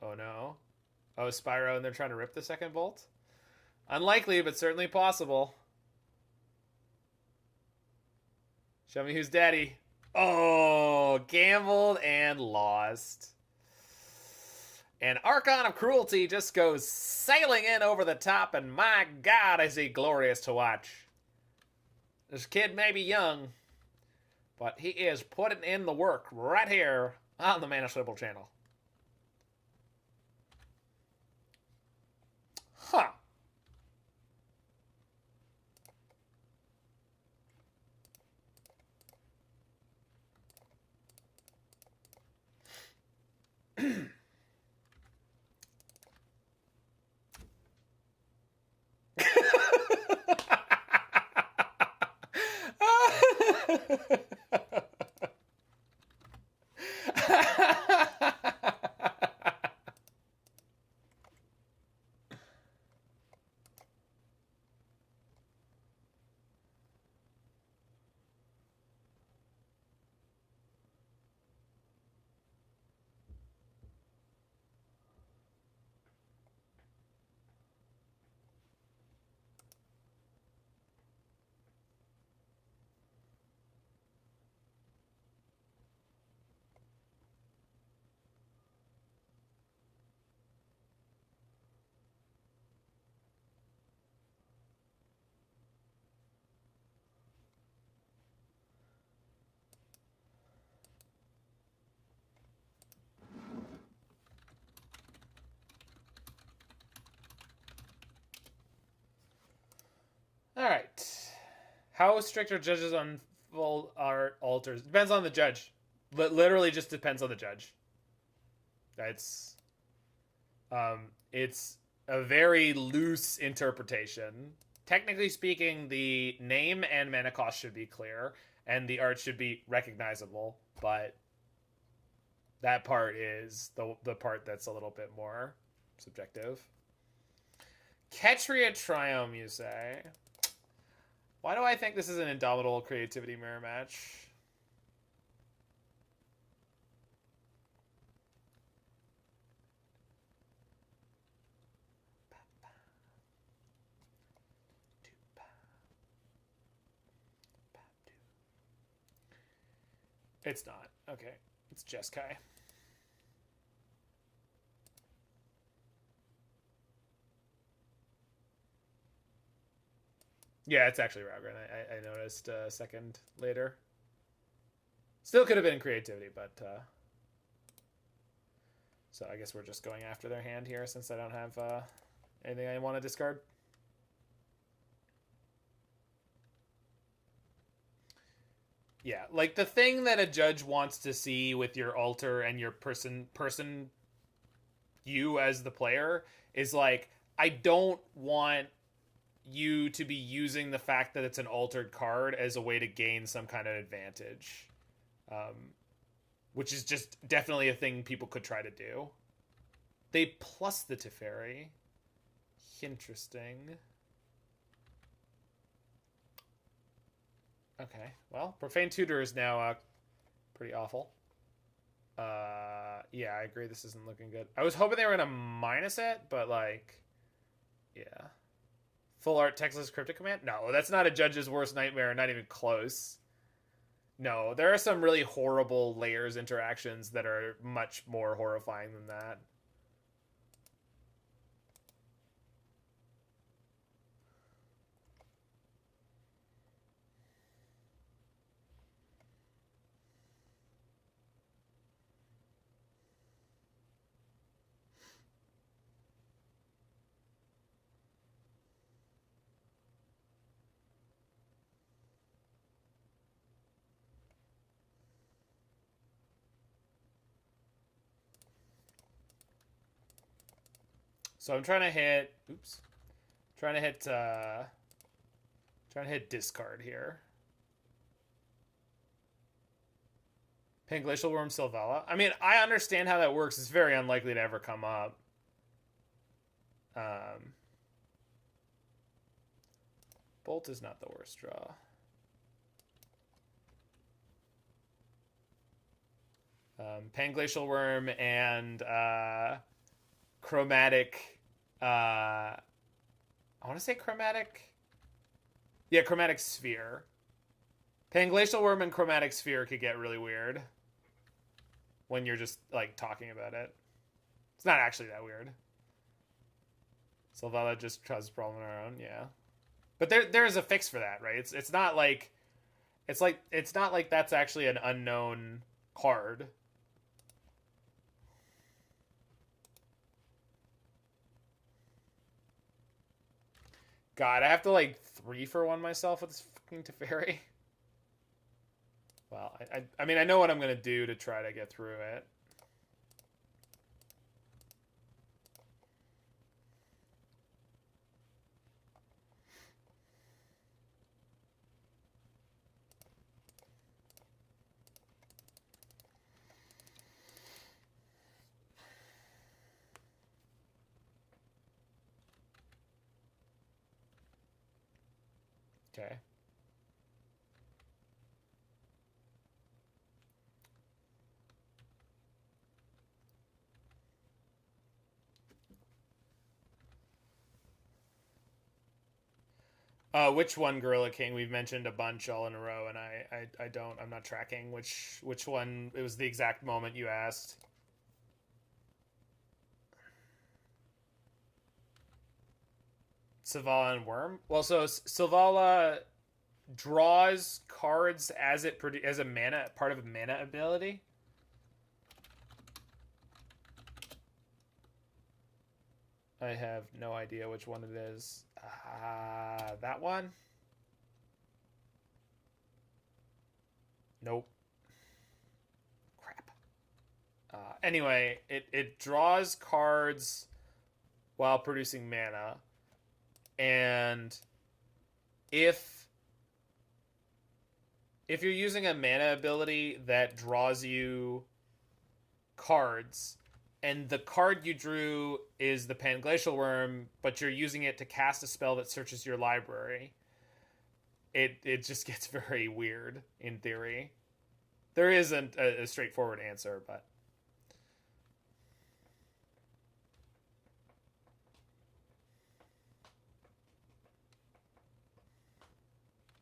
Oh, no. Oh, Spyro, and they're trying to rip the second Bolt? Unlikely, but certainly possible. Show me who's daddy. Oh, gambled and lost. And Archon of Cruelty just goes sailing in over the top, and my God, is he glorious to watch. This kid may be young, but he is putting in the work right here on the Mana Swivel channel. Huh. How strict are judges on full art altars? Depends on the judge. Literally just depends on the judge. It's a very loose interpretation. Technically speaking, the name and mana cost should be clear, and the art should be recognizable, but that part is the part that's a little bit more subjective. Ketria Triome, you say? Why do I think this is an Indomitable Creativity mirror match? It's not. Okay. It's Jeskai. Yeah, it's actually Ragran. I noticed a second later. Still could have been creativity, but so I guess we're just going after their hand here since I don't have anything I want to discard. Yeah, like the thing that a judge wants to see with your altar and your person you as the player is like, I don't want you to be using the fact that it's an altered card as a way to gain some kind of advantage. Which is just definitely a thing people could try to do. They plus the Teferi. Interesting. Okay, well, Profane Tutor is now pretty awful. Yeah, I agree. This isn't looking good. I was hoping they were going to minus it, but like, yeah. Full art textless cryptic command? No, that's not a judge's worst nightmare. Not even close. No, there are some really horrible layers interactions that are much more horrifying than that. So I'm trying to hit, trying to hit discard here. Pink Glacial Worm Sylvala. I mean, I understand how that works. It's very unlikely to ever come up. Bolt is not the worst draw. Panglacial Worm and Chromatic. I want to say Chromatic. Yeah, Chromatic Sphere. Panglacial Worm and Chromatic Sphere could get really weird when you're just like talking about it. It's not actually that weird. Sylvala just causes a problem on our own, yeah. But there's a fix for that, right? It's not like that's actually an unknown card. God, I have to like 3-for-1 myself with this fucking Teferi. Well, I mean, I know what I'm going to do to try to get through it. Okay. Which one, Gorilla King? We've mentioned a bunch all in a row, and I'm not tracking which one. It was the exact moment you asked. Sylvala and Worm. Well, so Sylvala draws cards as a mana part of a mana ability. I have no idea which one it is. That one? Nope. Crap. Anyway, it draws cards while producing mana. And if you're using a mana ability that draws you cards, and the card you drew is the Panglacial Worm, but you're using it to cast a spell that searches your library, it just gets very weird, in theory. There isn't a straightforward answer, but...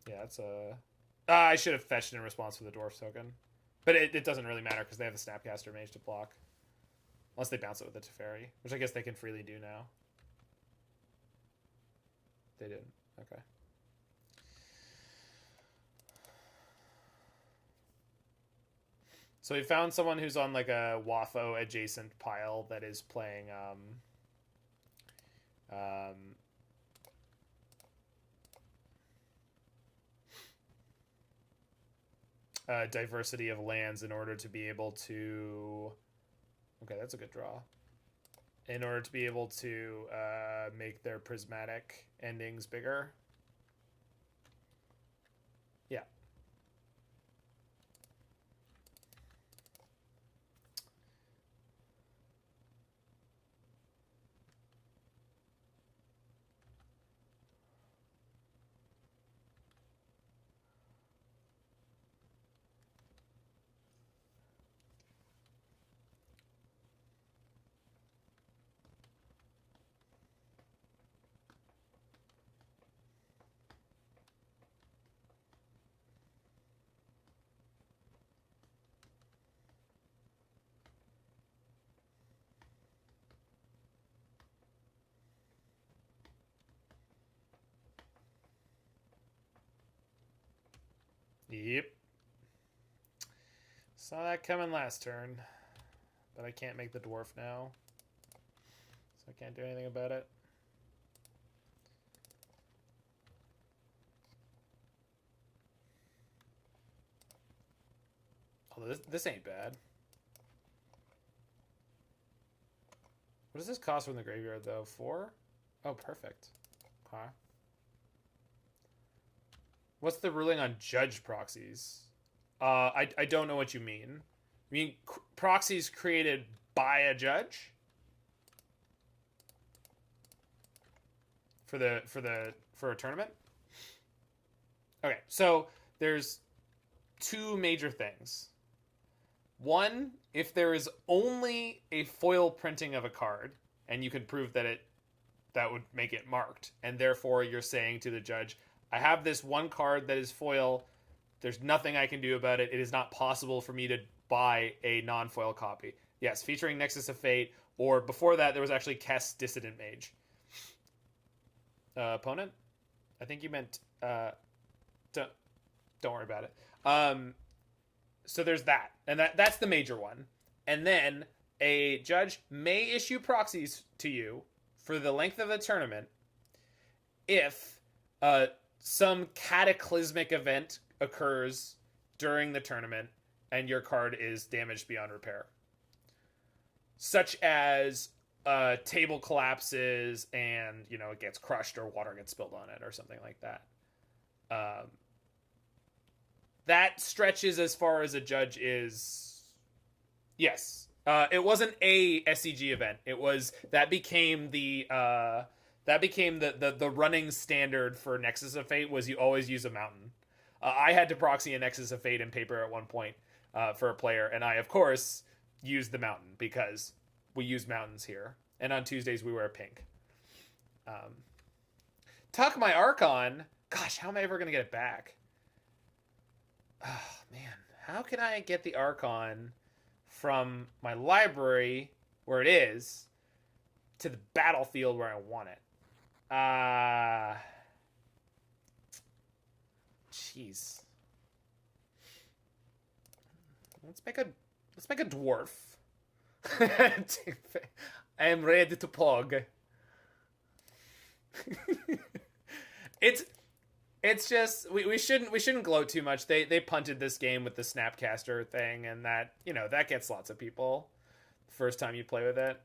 yeah, it's a... I should have fetched in response to the Dwarf token. But it doesn't really matter, because they have the Snapcaster Mage to block. Unless they bounce it with the Teferi, which I guess they can freely do now. They didn't. Okay. So we found someone who's on like a Waffo adjacent pile that is playing diversity of lands in order to be able to... okay, that's a good draw. In order to be able to make their prismatic endings bigger. Yeah. Yep. Saw that coming last turn. But I can't make the dwarf now. So I can't do anything about it. Although this ain't bad. What does this cost from the graveyard, though? 4? Oh, perfect. Okay. What's the ruling on judge proxies? I don't know what you mean. You mean proxies created by a judge? For a tournament? Okay, so there's two major things. One, if there is only a foil printing of a card, and you can prove that would make it marked, and therefore you're saying to the judge, I have this one card that is foil. There's nothing I can do about it. It is not possible for me to buy a non-foil copy. Yes, featuring Nexus of Fate, or before that, there was actually Kess Dissident Mage. Opponent? I think you meant... don't worry about it. So there's that. And that's the major one. And then a judge may issue proxies to you for the length of the tournament if some cataclysmic event occurs during the tournament and your card is damaged beyond repair. Such as table collapses and, it gets crushed or water gets spilled on it or something like that. That stretches as far as a judge is... yes. It wasn't a SCG event. It was... that became the running standard for Nexus of Fate was you always use a mountain. I had to proxy a Nexus of Fate in paper at one point for a player, and I, of course, used the mountain because we use mountains here. And on Tuesdays, we wear pink. Tuck my Archon. Gosh, how am I ever going to get it back? Oh, man. How can I get the Archon from my library, where it is, to the battlefield where I want it? Jeez. Let's make a dwarf. I am ready to pog. It's just we shouldn't gloat too much. They punted this game with the Snapcaster thing, and that that gets lots of people the first time you play with it.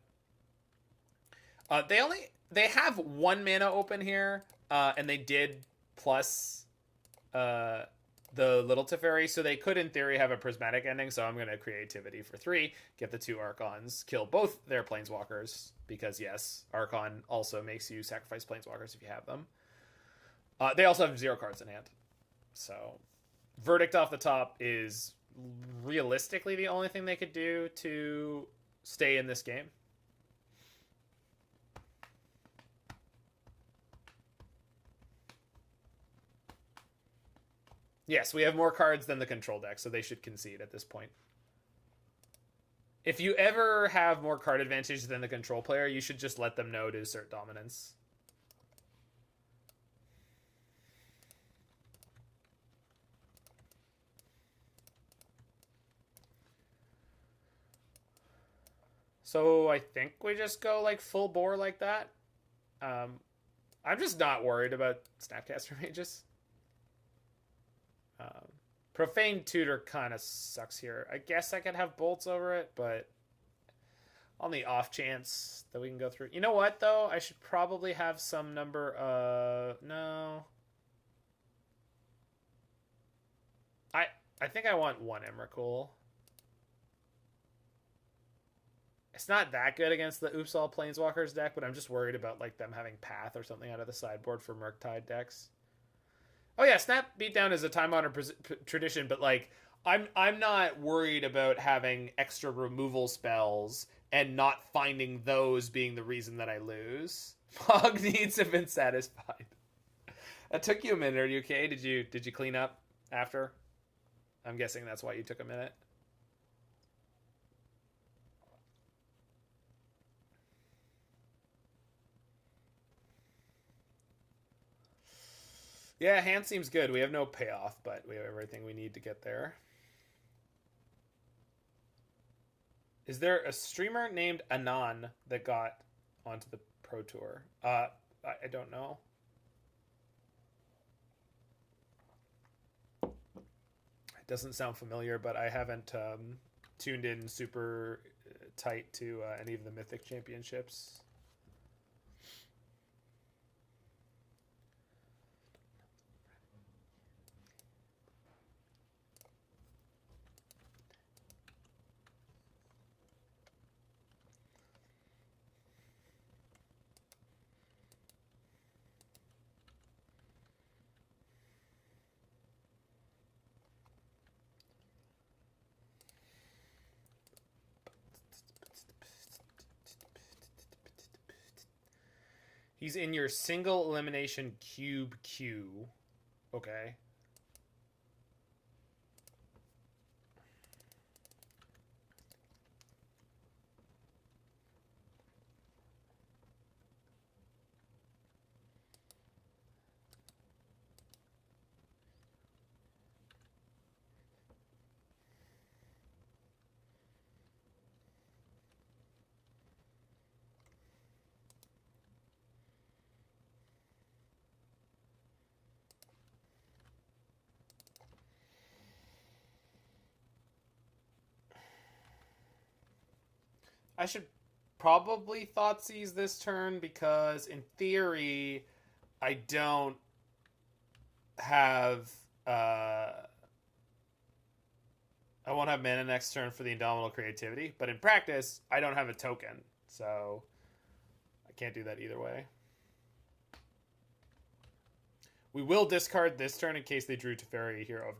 They have 1 mana open here, and they did plus the Little Teferi, so they could in theory have a prismatic ending. So I'm gonna Creativity for 3, get the 2 Archons, kill both their Planeswalkers, because yes, Archon also makes you sacrifice Planeswalkers if you have them. They also have 0 cards in hand. So Verdict off the top is realistically the only thing they could do to stay in this game. Yes, we have more cards than the control deck, so they should concede at this point. If you ever have more card advantage than the control player, you should just let them know to assert dominance. So I think we just go like full bore like that. I'm just not worried about Snapcaster Mages. Profane Tutor kind of sucks here. I guess I could have bolts over it, but on the off chance that we can go through. You know what, though? I should probably have some number of... No. I think I want 1 Emrakul. It's not that good against the Oops All Planeswalkers deck, but I'm just worried about like them having Path or something out of the sideboard for Murktide decks. Oh yeah, Snap Beatdown is a time-honored tradition, but like I'm not worried about having extra removal spells and not finding those being the reason that I lose. Pog needs have been satisfied. That took you a minute. Are you okay? Did you clean up after? I'm guessing that's why you took a minute. Yeah, hand seems good. We have no payoff, but we have everything we need to get there. Is there a streamer named Anon that got onto the Pro Tour? I don't know. It doesn't sound familiar, but I haven't tuned in super tight to any of the Mythic Championships. He's in your single elimination cube queue. Okay. I should probably Thoughtseize this turn because, in theory, I don't have... I won't have mana next turn for the Indomitable Creativity, but in practice, I don't have a token, so I can't do that either way. We will discard this turn in case they drew Teferi, Hero of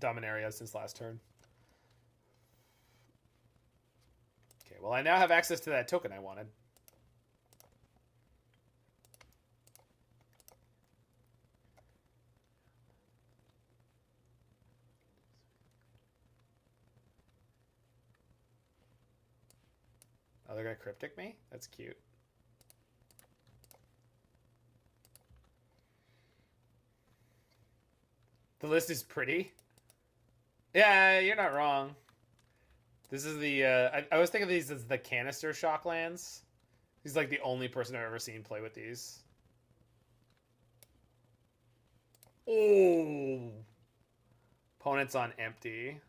Dominaria since last turn. Well, I now have access to that token I wanted. Oh, they're going to Cryptic me? That's cute. The list is pretty. Yeah, you're not wrong. This is the, I always think of these as the canister shocklands. He's like the only person I've ever seen play with these. Oh. Opponents on empty.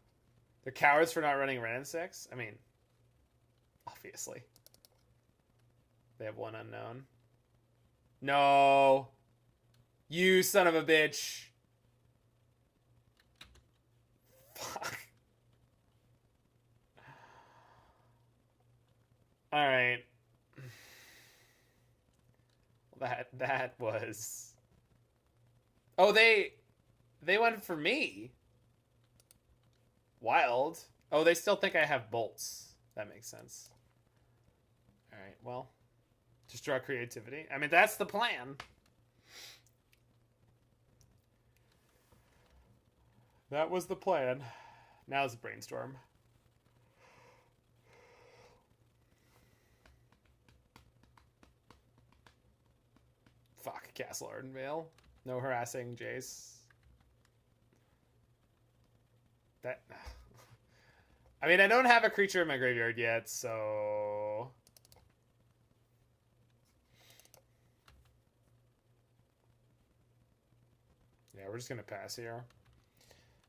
They're cowards for not running Ren and 6? I mean, obviously. They have one unknown. No. You son of a bitch. Fuck. Alright. That was... Oh, they went for me. Wild. Oh, they still think I have bolts. That makes sense. Alright, well. Just draw creativity. I mean, that's the plan. That was the plan. Now it's a brainstorm. Fuck, Castle Ardenvale. No harassing Jace. That... I mean, I don't have a creature in my graveyard yet, so... Yeah, we're just going to pass here.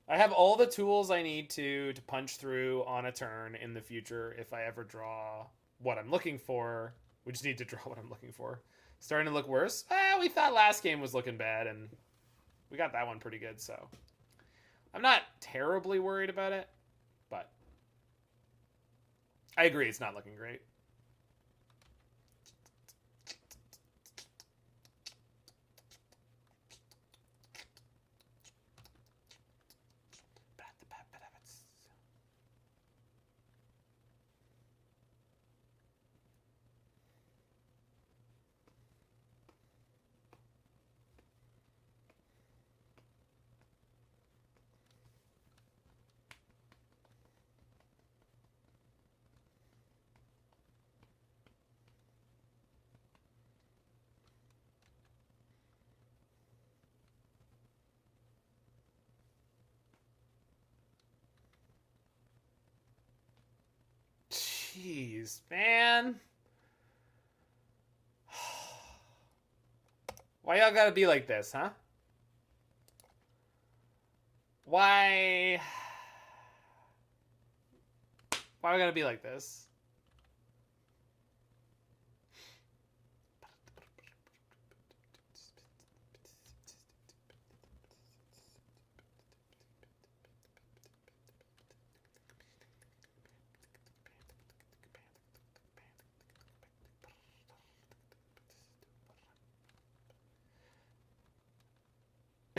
I have all the tools I need to punch through on a turn in the future if I ever draw what I'm looking for. We just need to draw what I'm looking for. Starting to look worse. We thought last game was looking bad, and we got that one pretty good, so... I'm not terribly worried about it, but... I agree, it's not looking great. Jeez, man. Why y'all gotta be like this, huh? Why we gotta be like this?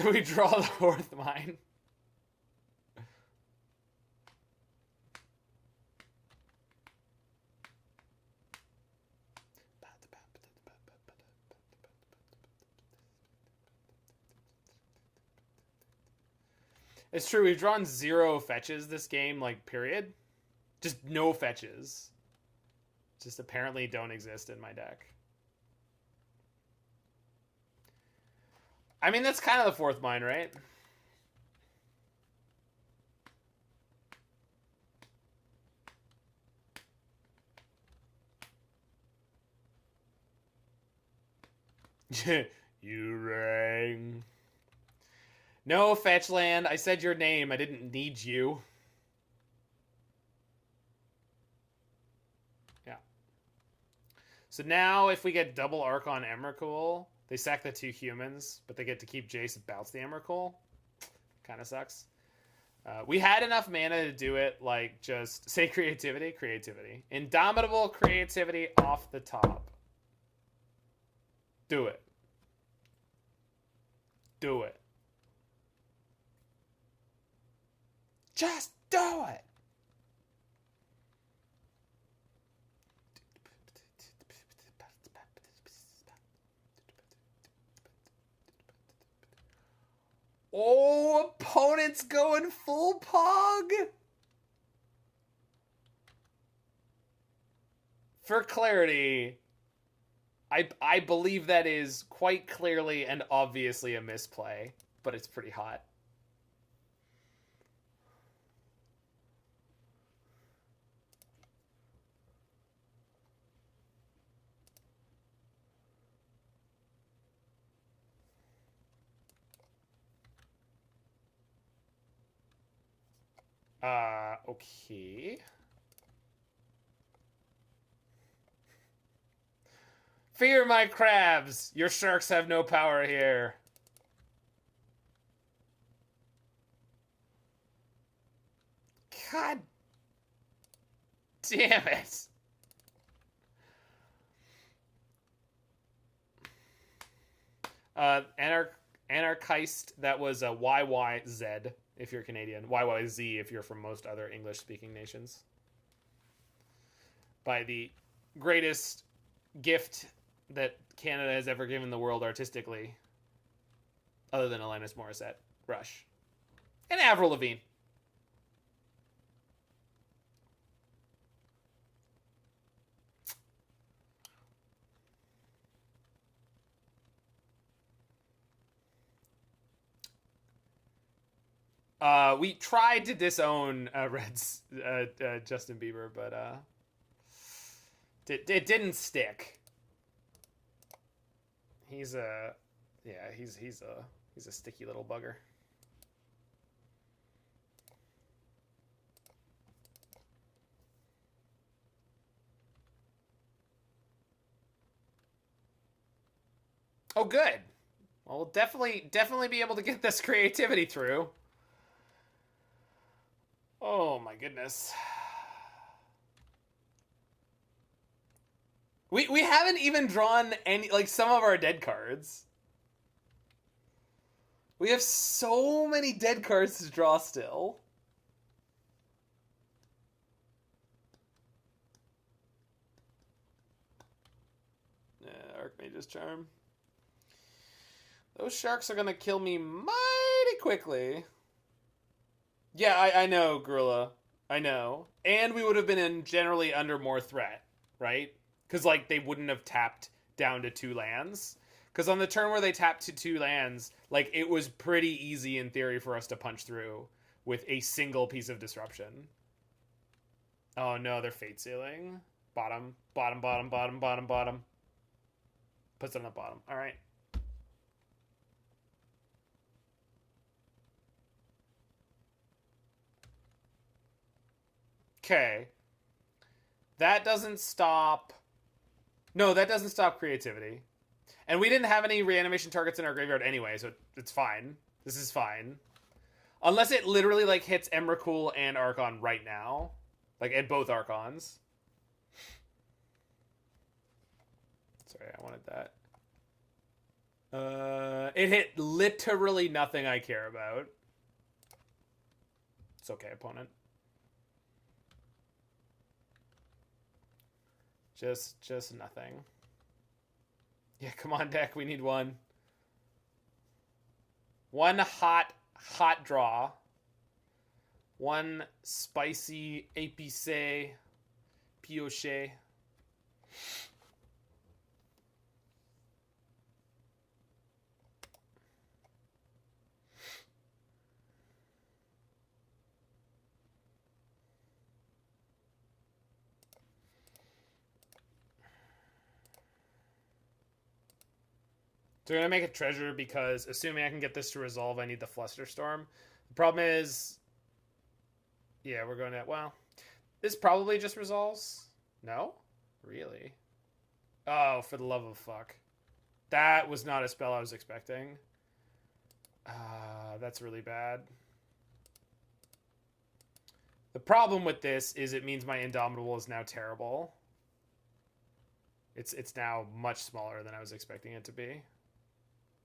We draw the fourth mine. It's true, we've drawn 0 fetches this game, like, period. Just no fetches. Just apparently don't exist in my deck. I mean, that's kind of the fourth mine, right? You rang. No, fetch land. I said your name. I didn't need you. Yeah. So now if we get double Archon Emrakul, they sack the 2 humans, but they get to keep Jace and bounce the Emrakul. Kind of sucks. We had enough mana to do it, like, just say creativity. Creativity. Indomitable Creativity off the top. Do it. Do it. Just do it. Oh, opponent's going full pog. For clarity, I believe that is quite clearly and obviously a misplay, but it's pretty hot. Okay. Fear my crabs! Your sharks have no power here. God damn it. Anarchist, that was a YYZ if you're Canadian. YYZ if you're from most other English-speaking nations. By the greatest gift that Canada has ever given the world artistically, other than Alanis Morissette, Rush, and Avril Lavigne. We tried to disown Red's Justin Bieber, but it didn't stick. He's a sticky little bugger. Oh, good. Well, we'll definitely be able to get this creativity through. Oh my goodness. We haven't even drawn any, like, some of our dead cards. We have so many dead cards to draw still. Yeah, Archmage's Charm. Those sharks are gonna kill me mighty quickly. Yeah, I know, Gorilla. I know. And we would have been generally under more threat, right? Because, like, they wouldn't have tapped down to 2 lands. Because on the turn where they tapped to 2 lands, like, it was pretty easy in theory for us to punch through with a single piece of disruption. Oh no, they're fate sealing. Bottom. Puts it on the bottom. Alright. Okay. That doesn't stop... No, that doesn't stop creativity. And we didn't have any reanimation targets in our graveyard anyway, so it's fine. This is fine. Unless it literally, like, hits Emrakul and Archon right now. Like, at both Archons. Sorry, I wanted that. It hit literally nothing I care about. It's okay, opponent. Just nothing. Yeah, come on, deck. We need one. One hot draw. One spicy épicé pioche. So we're going to make a treasure because, assuming I can get this to resolve, I need the Flusterstorm. The problem is... Yeah, we're going to... Well, this probably just resolves. No? Really? Oh, for the love of fuck. That was not a spell I was expecting. That's really bad. The problem with this is it means my Indomitable is now terrible. It's now much smaller than I was expecting it to be.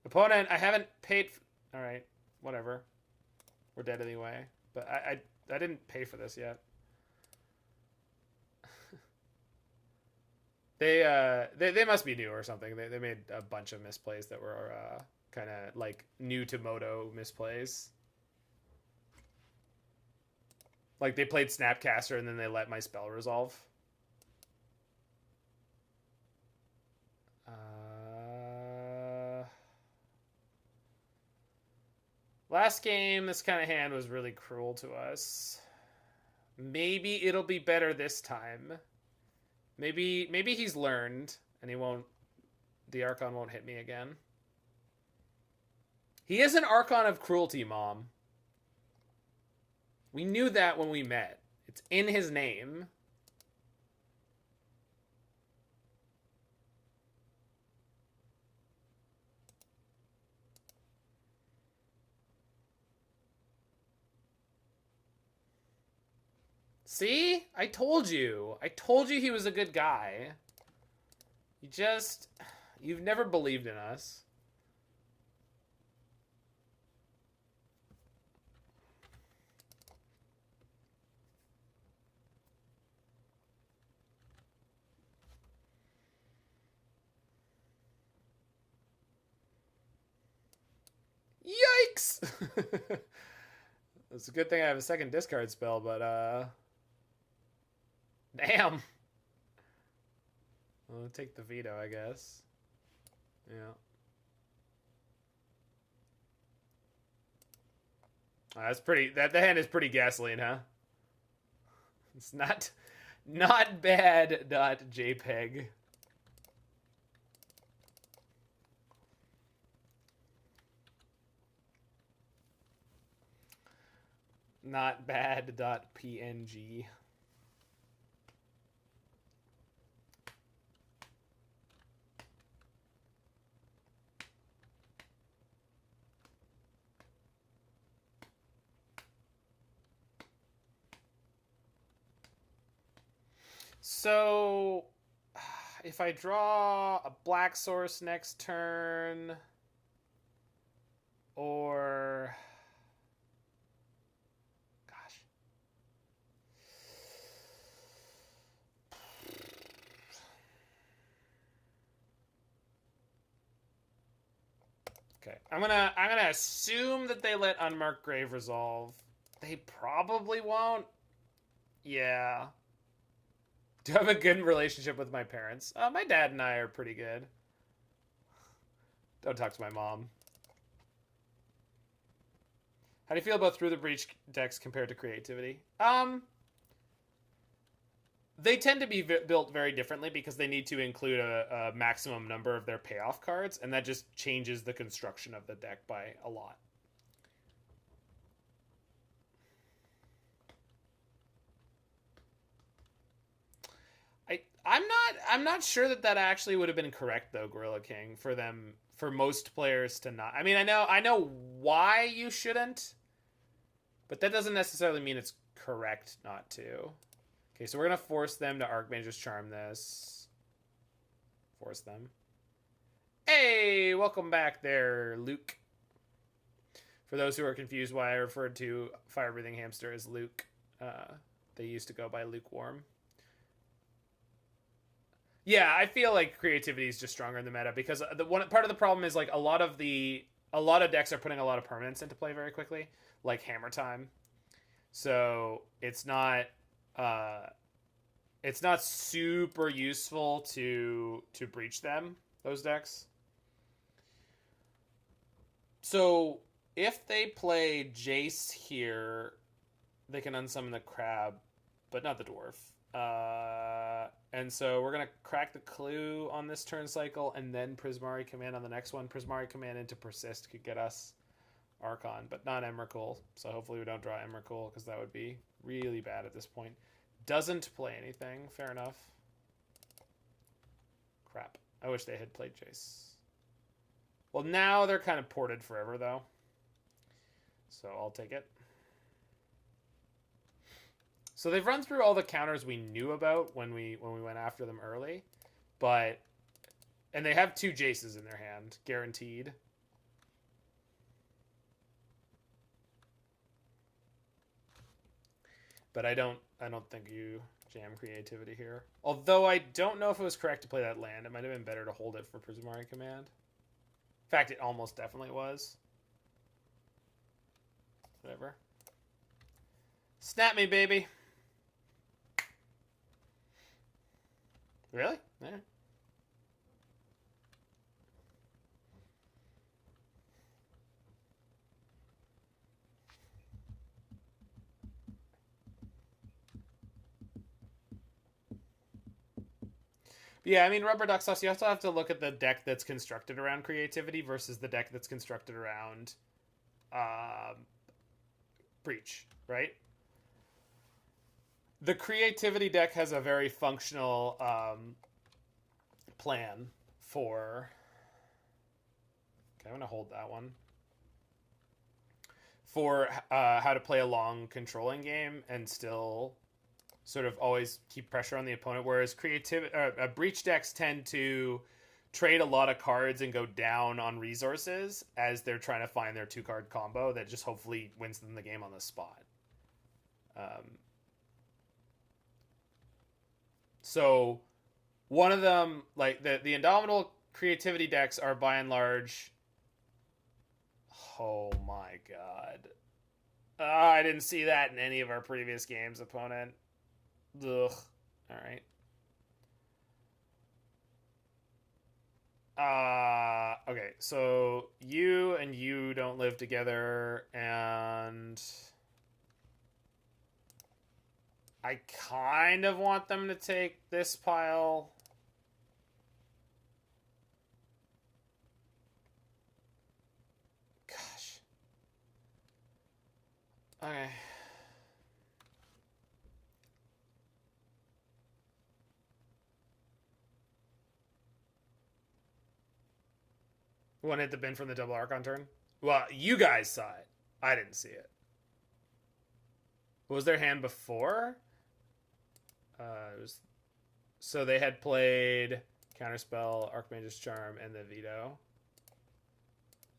Opponent, I haven't paid... Alright, whatever. We're dead anyway. But I didn't pay for this yet. They must be new or something. They made a bunch of misplays that were kind of like new to Moto misplays. Like they played Snapcaster and then they let my spell resolve. Last game, this kind of hand was really cruel to us. Maybe it'll be better this time. Maybe he's learned and he won't... The Archon won't hit me again. He is an Archon of Cruelty, Mom. We knew that when we met. It's in his name. See? I told you. I told you he was a good guy. You've never believed in us. Yikes! It's a good thing I have a second discard spell, but damn. I'll take the veto, I guess. Yeah. That's pretty. The hand is pretty gasoline, huh? It's not bad. .jpg. Not bad. .png. So, if I draw a black source next turn, or... Gosh. Okay, I'm gonna assume that they let Unmarked Grave resolve. They probably won't. Yeah. Do I have a good relationship with my parents? My dad and I are pretty good. Don't talk to my mom. How do you feel about Through the Breach decks compared to Creativity? They tend to be built very differently because they need to include a maximum number of their payoff cards, and that just changes the construction of the deck by a lot. I'm not sure that actually would have been correct though, Gorilla King, for most players to not. I mean, I know why you shouldn't, but that doesn't necessarily mean it's correct not to. Okay, so we're gonna force them to Archmage's Charm this. Force them. Hey, welcome back there, Luke. For those who are confused why I referred to Fire Breathing Hamster as Luke, they used to go by Lukewarm. Yeah, I feel like Creativity is just stronger in the meta because part of the problem is like a lot of decks are putting a lot of permanents into play very quickly, like Hammer Time. So it's not super useful to breach them, those decks. So if they play Jace here, they can unsummon the crab, but not the dwarf. And so we're going to crack the clue on this turn cycle and then Prismari Command on the next one. Prismari Command into Persist could get us Archon, but not Emrakul. So hopefully we don't draw Emrakul because that would be really bad at this point. Doesn't play anything. Fair enough. Crap. I wish they had played Jace. Well, now they're kind of ported forever, though. So I'll take it. So they've run through all the counters we knew about when we went after them early, and they have 2 Jaces in their hand, guaranteed. But I don't think you jam Creativity here. Although I don't know if it was correct to play that land. It might have been better to hold it for Prismari Command. In fact, it almost definitely was. Whatever. Snap me, baby. Really? Yeah. Yeah, I mean, Rubber Duck Sauce, you also have to look at the deck that's constructed around Creativity versus the deck that's constructed around Breach, right? The creativity deck has a very functional plan for... Okay, I'm going to hold that one. For how to play a long controlling game and still sort of always keep pressure on the opponent. Whereas breach decks tend to trade a lot of cards and go down on resources as they're trying to find their 2-card combo that just hopefully wins them the game on the spot. So one of them, like the Indomitable Creativity decks are by and large... Oh my god. I didn't see that in any of our previous games, opponent. Ugh. Alright. Okay, so you and you don't live together, and I kind of want them to take this pile. Gosh. Okay. Want to hit the bin from the double Archon turn? Well, you guys saw it. I didn't see it. What was their hand before? It was... So they had played Counterspell, Archmage's Charm, and the Veto.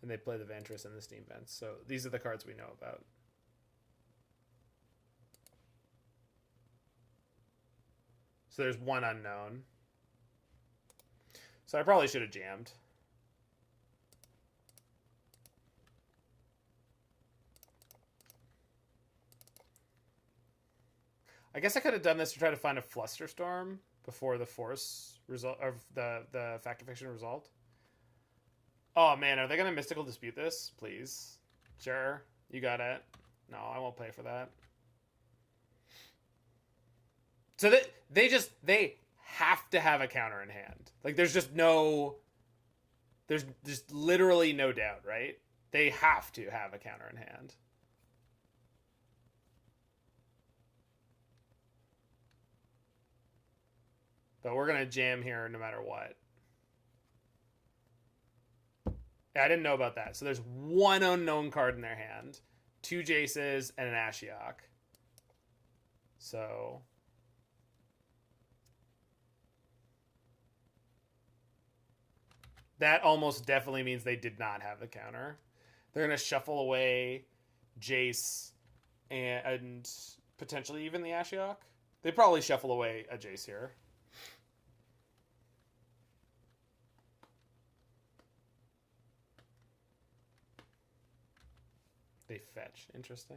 And they play the Vantress and the Steam Vents. So these are the cards we know about. So there's one unknown. So I probably should have jammed. I guess I could have done this to try to find a Flusterstorm before the force result of the Fact of Fiction result. Oh man, are they gonna Mystical Dispute this? Please. Sure. You got it. No, I won't pay for that. So they have to have a counter in hand. Like there's just literally no doubt, right? They have to have a counter in hand. But we're going to jam here no matter what. I didn't know about that. So there's one unknown card in their hand. 2 Jaces and an Ashiok. So... that almost definitely means they did not have the counter. They're going to shuffle away Jace and potentially even the Ashiok. They probably shuffle away a Jace here. They fetch. Interesting.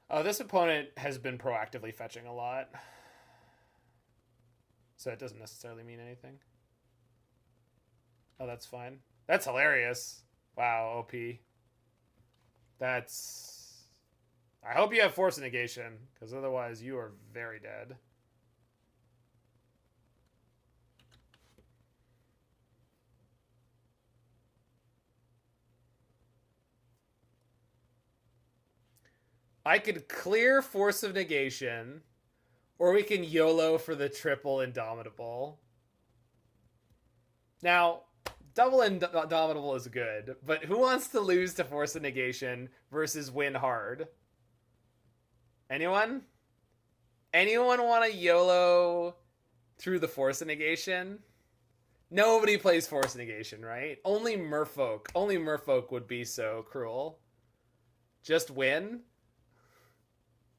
Oh, this opponent has been proactively fetching a lot. So it doesn't necessarily mean anything. Oh, that's fine. That's hilarious. Wow, OP. That's... I hope you have Force Negation, because otherwise you are very dead. I could clear Force of Negation, or we can YOLO for the triple Indomitable. Now, double Indomitable is good, but who wants to lose to Force of Negation versus win hard? Anyone? Anyone want to YOLO through the Force of Negation? Nobody plays Force of Negation, right? Only Merfolk. Only Merfolk would be so cruel. Just win?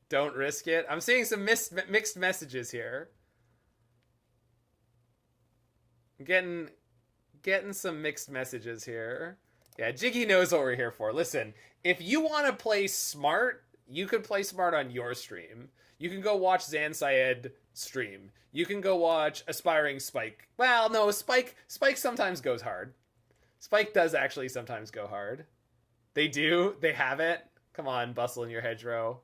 Don't risk it. I'm seeing some mixed messages here. I'm getting some mixed messages here. Yeah, Jiggy knows what we're here for. Listen, if you want to play smart, you could play smart on your stream. You can go watch Zan Syed stream. You can go watch Aspiring Spike. Well, no, Spike sometimes goes hard. Spike does actually sometimes go hard. They do. They have it. Come on, bustle in your hedgerow.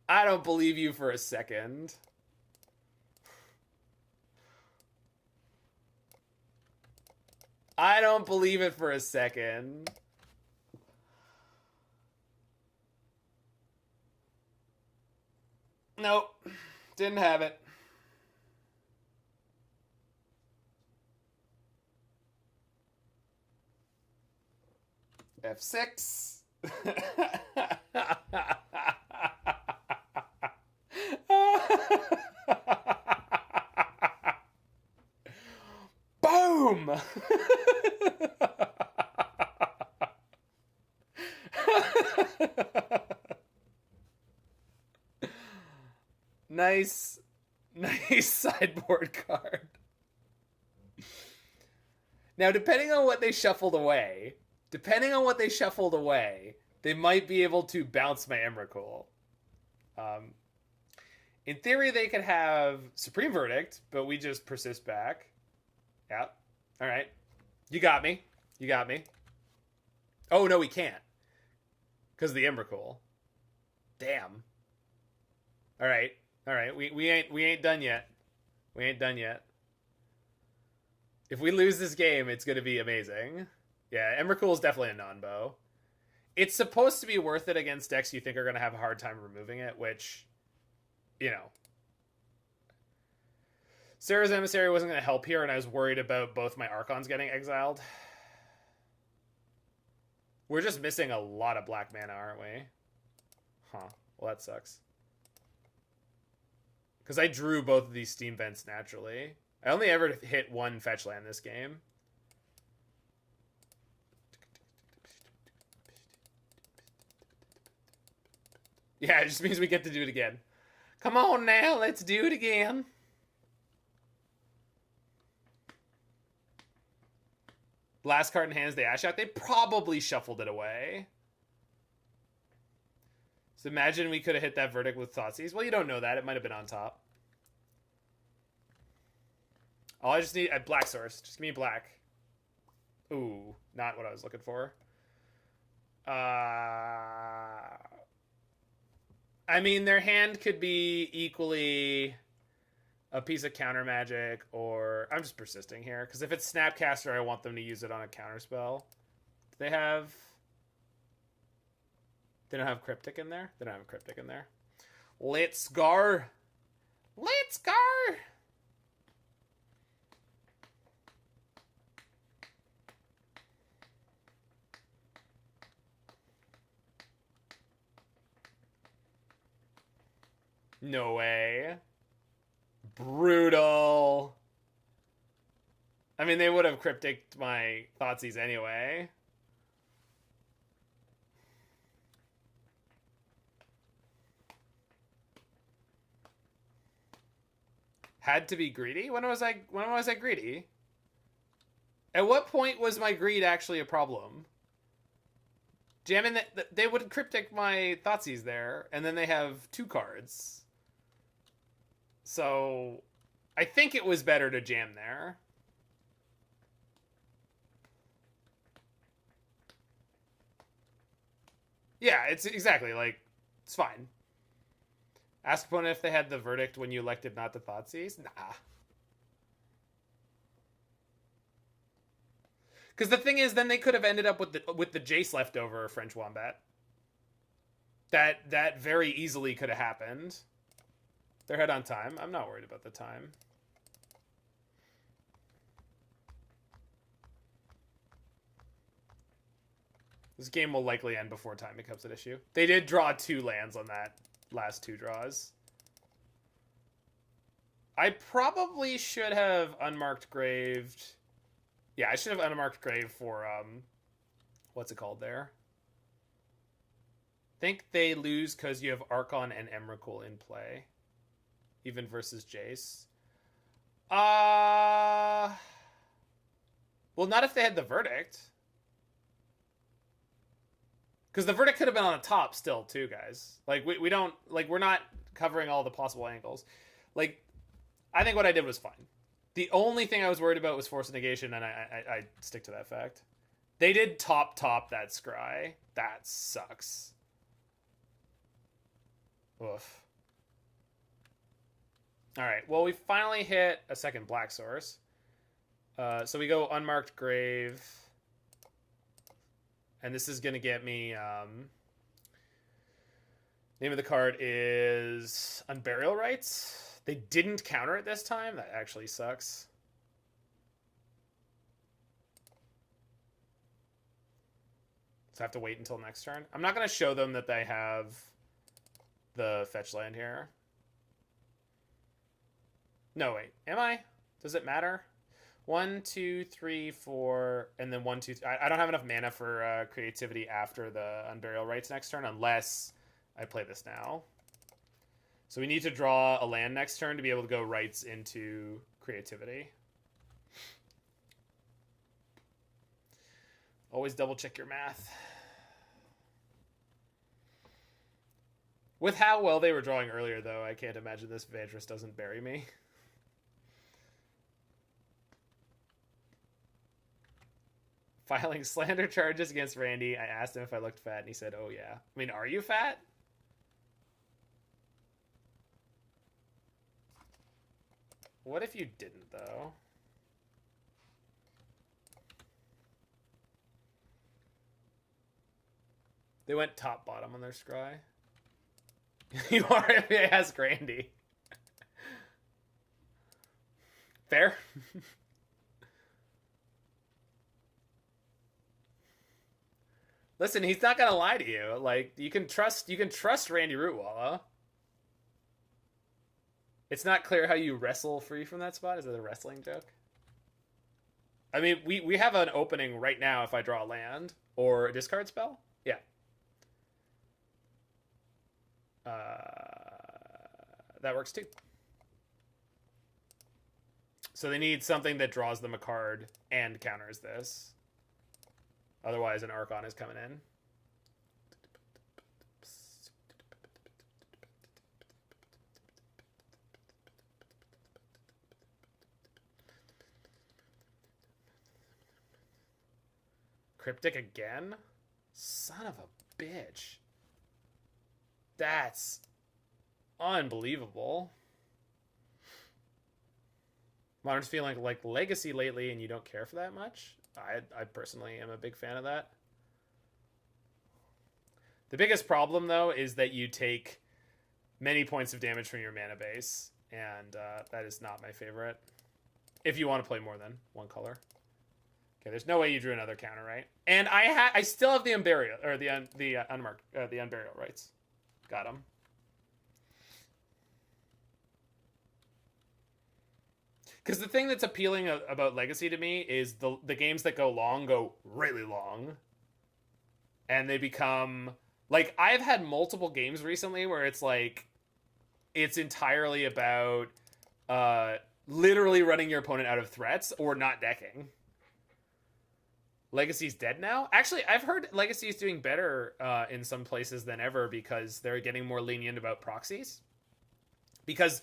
I don't believe you for a second. I don't believe it for a second. Nope. Didn't have it. F6. Boom. Nice sideboard card. Now, depending on what they shuffled away, they might be able to bounce my Emrakul. In theory, they could have Supreme Verdict, but we just persist back. Yeah. All right. You got me. Oh, no, we can't. Because of the Emrakul. Damn. All right. We ain't done yet. If we lose this game, it's going to be amazing. Yeah, Emrakul is definitely a non-bow. It's supposed to be worth it against decks you think are going to have a hard time removing it, which, you know. Serra's Emissary wasn't going to help here, and I was worried about both my Archons getting exiled. We're just missing a lot of black mana, aren't we? Huh. Well, that sucks. Because I drew both of these steam vents naturally. I only ever hit one fetch land this game. Yeah, it just means we get to do it again. Come on now, let's do it again. Last card in hand is the Ash out. They probably shuffled it away. So imagine we could have hit that Verdict with Thoughtseize. Well, you don't know that. It might have been on top. All I just need... black source. Just give me black. Ooh, not what I was looking for. I mean, their hand could be equally a piece of counter magic, or... I'm just persisting here. Because if it's Snapcaster, I want them to use it on a counter spell. Do they have... They don't have Cryptic in there? They don't have a Cryptic in there. Let's go! Let's go! No way. Brutal. I mean, they would have Crypticed my Thoughtseize anyway. Had to be greedy? When was I greedy? At what point was my greed actually a problem? Jamming they would Cryptic my Thoughtseize there, and then they have 2 cards. So I think it was better to jam there. Yeah, it's exactly like it's fine. Ask opponent if they had the Verdict when you elected not to Thoughtseize. Nah. Because the thing is, then they could have ended up with the Jace leftover French Wombat. That very easily could have happened. They're ahead on time. I'm not worried about the time. This game will likely end before time becomes an issue. They did draw 2 lands on that last 2 draws. I probably should have Unmarked Graved. Yeah, I should have Unmarked Grave for, what's it called there? I think they lose because you have Archon and Emrakul in play. Even versus Jace. Well, not if they had the Verdict. Because the Verdict could have been on the top still, too, guys. Like, we don't... Like, we're not covering all the possible angles. Like, I think what I did was fine. The only thing I was worried about was Force of Negation, and I stick to that fact. They did top that Scry. That sucks. Oof. Alright, well, we finally hit a second black source. So we go Unmarked Grave. And this is going to get me... Name of the card is Unburial Rites. They didn't counter it this time. That actually sucks. So I have to wait until next turn. I'm not going to show them that they have the fetch land here. No, wait. Am I? Does it matter? 1, 2, 3, 4, and then 1, 2, 3. I don't have enough mana for creativity after the Unburial Rites next turn unless I play this now. So we need to draw a land next turn to be able to go rights into creativity. Always double check your math. With how well they were drawing earlier, though, I can't imagine this Vantress doesn't bury me. Filing slander charges against Randy. I asked him if I looked fat, and he said, oh, yeah. I mean, are you fat? What if you didn't, though? They went top-bottom on their scry. You are if you ask Randy. Fair? Listen, he's not gonna lie to you. Like, you can trust Randy Rootwalla. It's not clear how you wrestle free from that spot. Is it a wrestling joke? I mean, we have an opening right now if I draw a land or a discard spell. Yeah. That works too. So they need something that draws them a card and counters this. Otherwise, an Archon is coming in. Cryptic again? Son of a bitch. That's unbelievable. Modern's feeling like Legacy lately and you don't care for that much. I personally am a big fan of that. The biggest problem, though, is that you take many points of damage from your mana base, and that is not my favorite. If you want to play more than one color. Okay, there's no way you drew another counter, right? And I still have the Unburial, or the Unmarked, the Unburial Rites. Got him. Because the thing that's appealing about Legacy to me is the games that go long go really long. And they become... Like, I've had multiple games recently where it's like... It's entirely about literally running your opponent out of threats or not decking. Legacy's dead now? Actually, I've heard Legacy's doing better in some places than ever because they're getting more lenient about proxies. Because...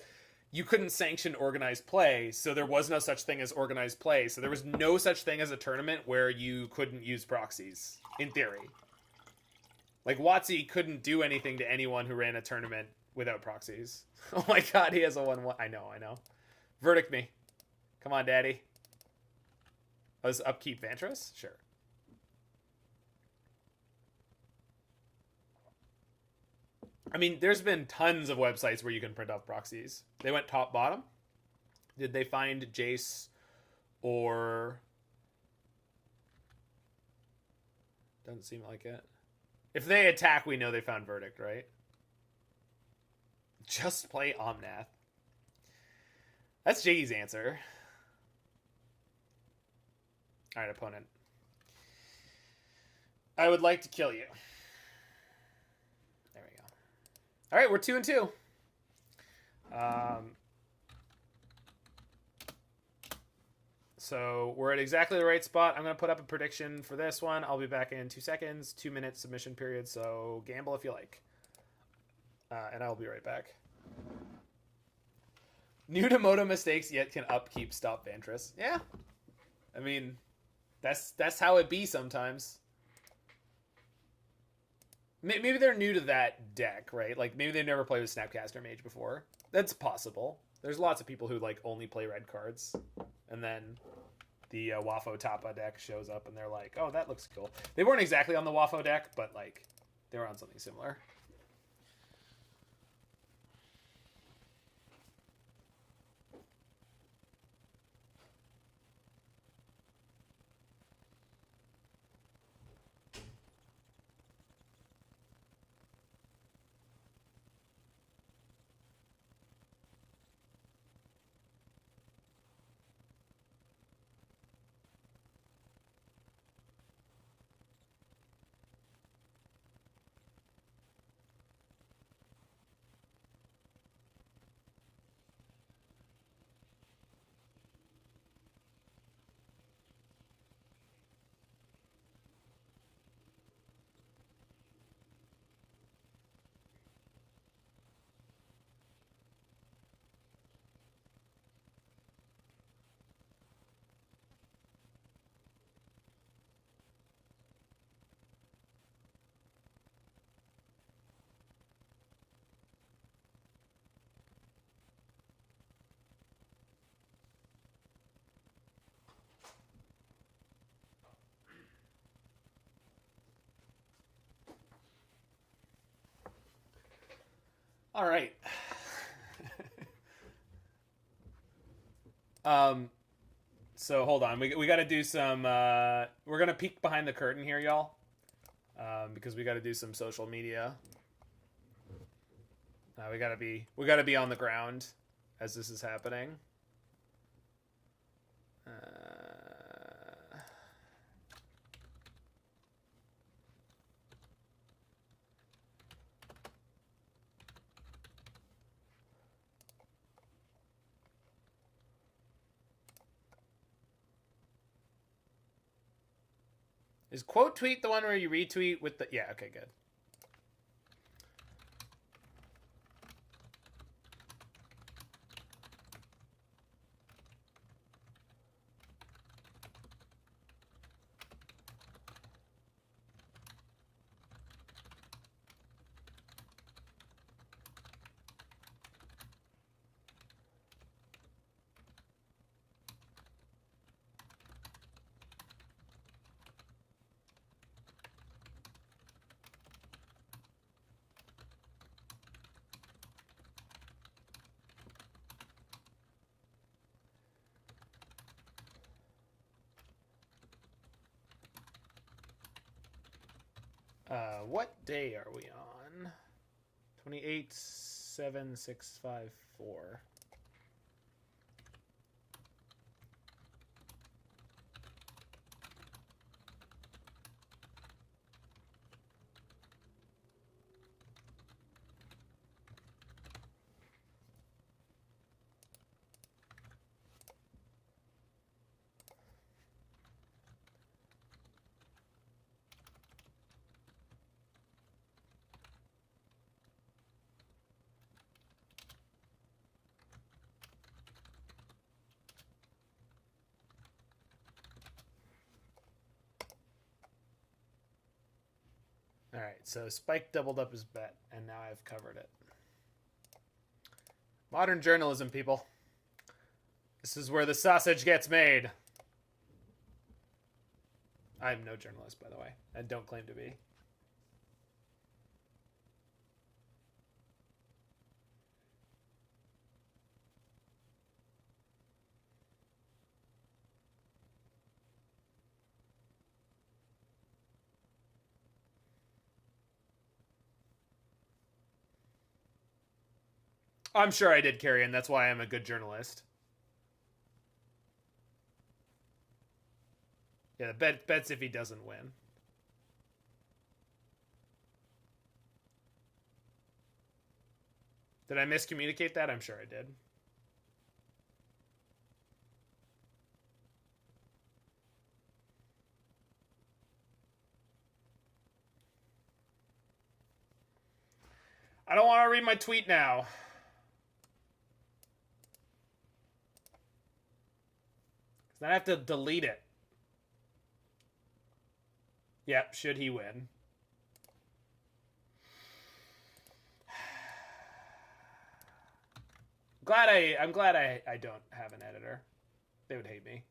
you couldn't sanction organized play, so there was no such thing as organized play. So there was no such thing as a tournament where you couldn't use proxies, in theory. Like, WotC couldn't do anything to anyone who ran a tournament without proxies. Oh my god, he has a 1-1. I know. Verdict me. Come on, daddy. Oh, is upkeep Vantress? Sure. I mean, there's been tons of websites where you can print off proxies. They went top bottom. Did they find Jace or... Doesn't seem like it. If they attack, we know they found Verdict, right? Just play Omnath. That's Jiggy's answer. Alright, opponent. I would like to kill you. All right, we're 2-2. So we're at exactly the right spot. I'm going to put up a prediction for this one. I'll be back in 2 seconds. 2-minute submission period, so gamble if you like. And I'll be right back. New to Moto mistakes, yet can upkeep stop Vantress. Yeah. I mean, that's how it be sometimes. Maybe they're new to that deck, right? Like, maybe they've never played with Snapcaster Mage before. That's possible. There's lots of people who, like, only play red cards. And then the Wafo Tapa deck shows up, and they're like, oh, that looks cool. They weren't exactly on the Wafo deck, but, like, they were on something similar. All right. So hold on. We got to do some. We're gonna peek behind the curtain here, y'all, because we got to do some social media. We gotta be on the ground as this is happening. Is quote tweet the one where you retweet with the... Yeah, okay, good. What day are we on? 28/7/6/5/4. All right, so Spike doubled up his bet, and now I've covered it. Modern journalism, people. This is where the sausage gets made. I'm no journalist, by the way. I don't claim to be. I'm sure I did, Carrion. That's why I'm a good journalist. Yeah, the bet's if he doesn't win. Did I miscommunicate that? I'm sure I did. I don't want to read my tweet now. Then I have to delete it. Yep, should he win. I'm glad I don't have an editor. They would hate me.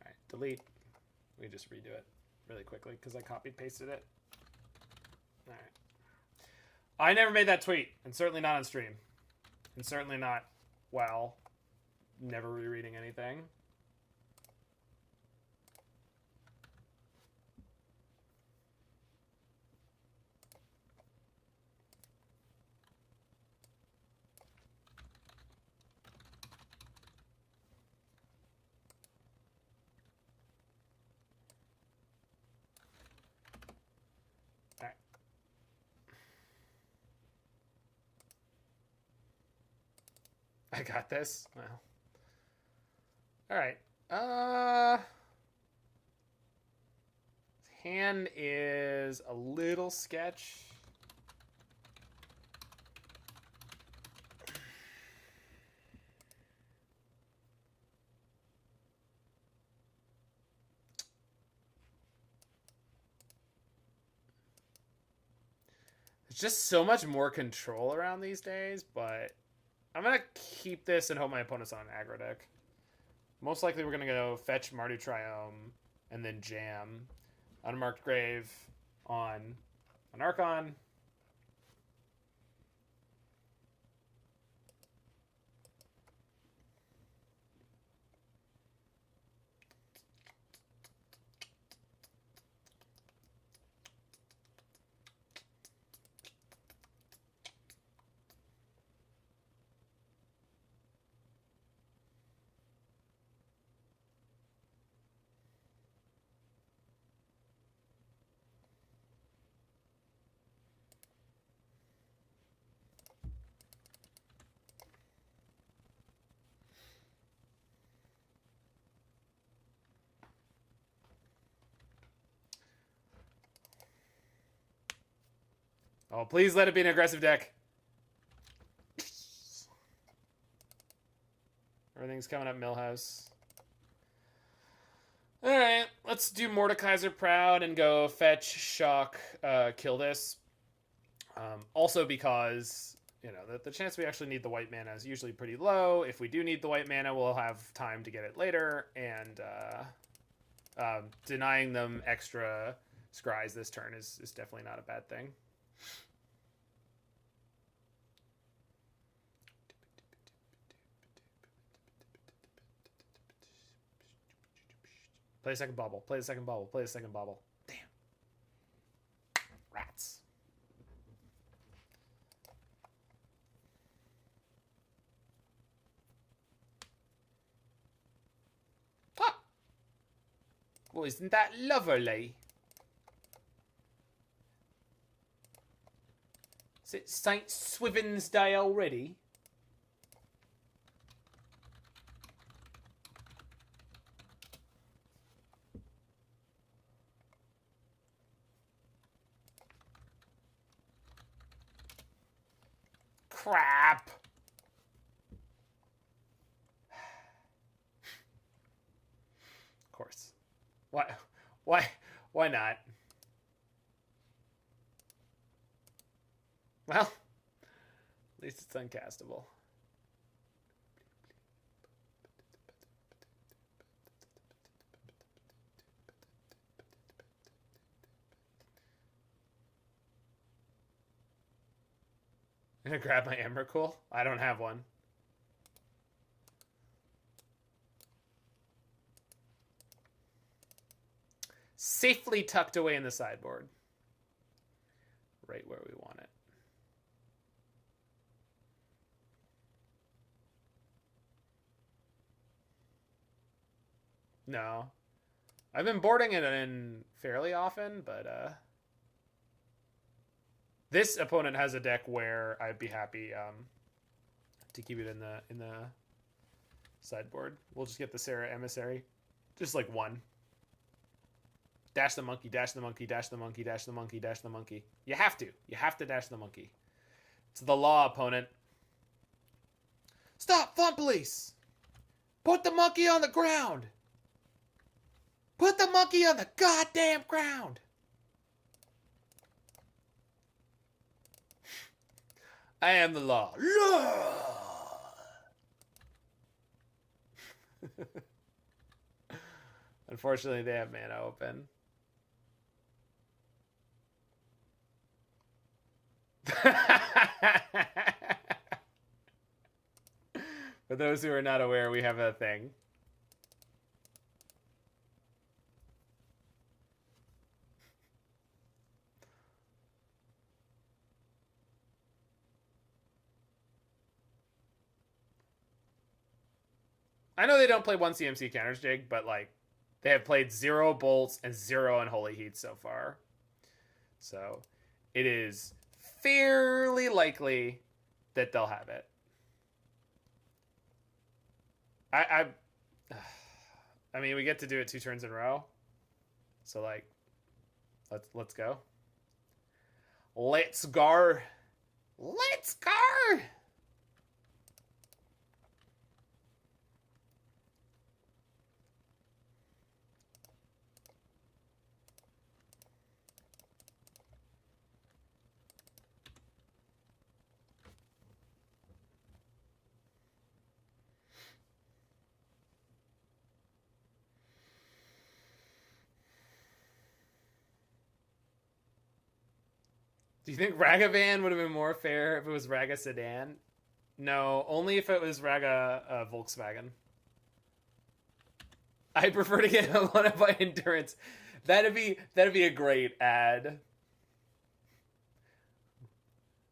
Alright, delete. We just redo it really quickly because I copied pasted it. Alright. I never made that tweet, and certainly not on stream. And certainly not while never rereading anything. I got this. Well. Alright. Hand is a little sketch. There's just so much more control around these days, but I'm going to keep this and hope my opponent's on an aggro deck. Most likely we're going to go fetch Mardu Triome and then jam. Unmarked Grave on an Archon. Oh, please let it be an aggressive deck. Everything's coming up Millhouse. Alright, let's do Mordekaiser Proud and go fetch, shock, kill this. Also because, you know, the chance we actually need the white mana is usually pretty low. If we do need the white mana, we'll have time to get it later. And denying them extra scries this turn is definitely not a bad thing. Play a second bubble. Play a second bubble. Play a second bubble. Damn. Rats. Ah! Well, isn't that lovely? Is it St. Swithin's Day already? Crap. Of course. Why not? Well, at least it's uncastable. I'm gonna grab my Emrakul. I don't have one. Safely tucked away in the sideboard. Right where we want it. No. I've been boarding it in fairly often, but this opponent has a deck where I'd be happy to keep it in the sideboard. We'll just get the Serra Emissary. Just like one. Dash the monkey, dash the monkey, dash the monkey, dash the monkey, dash the monkey. You have to. You have to dash the monkey. It's the law, opponent. Stop, Fun Police! Put the monkey on the ground! Put the monkey on the goddamn ground! I am the law. Unfortunately, they have mana open. For those who are not aware, we have a thing. I know they don't play one CMC counters, Jig, but like they have played 0 bolts and 0 unholy heat so far. So it is fairly likely that they'll have it. I mean, we get to do it 2 turns in a row. So like let's go. Let's go. Let's go. Do you think Ragavan would have been more fair if it was Raga Sedan? No, only if it was Raga Volkswagen. I prefer to get one by Endurance. That'd be a great ad.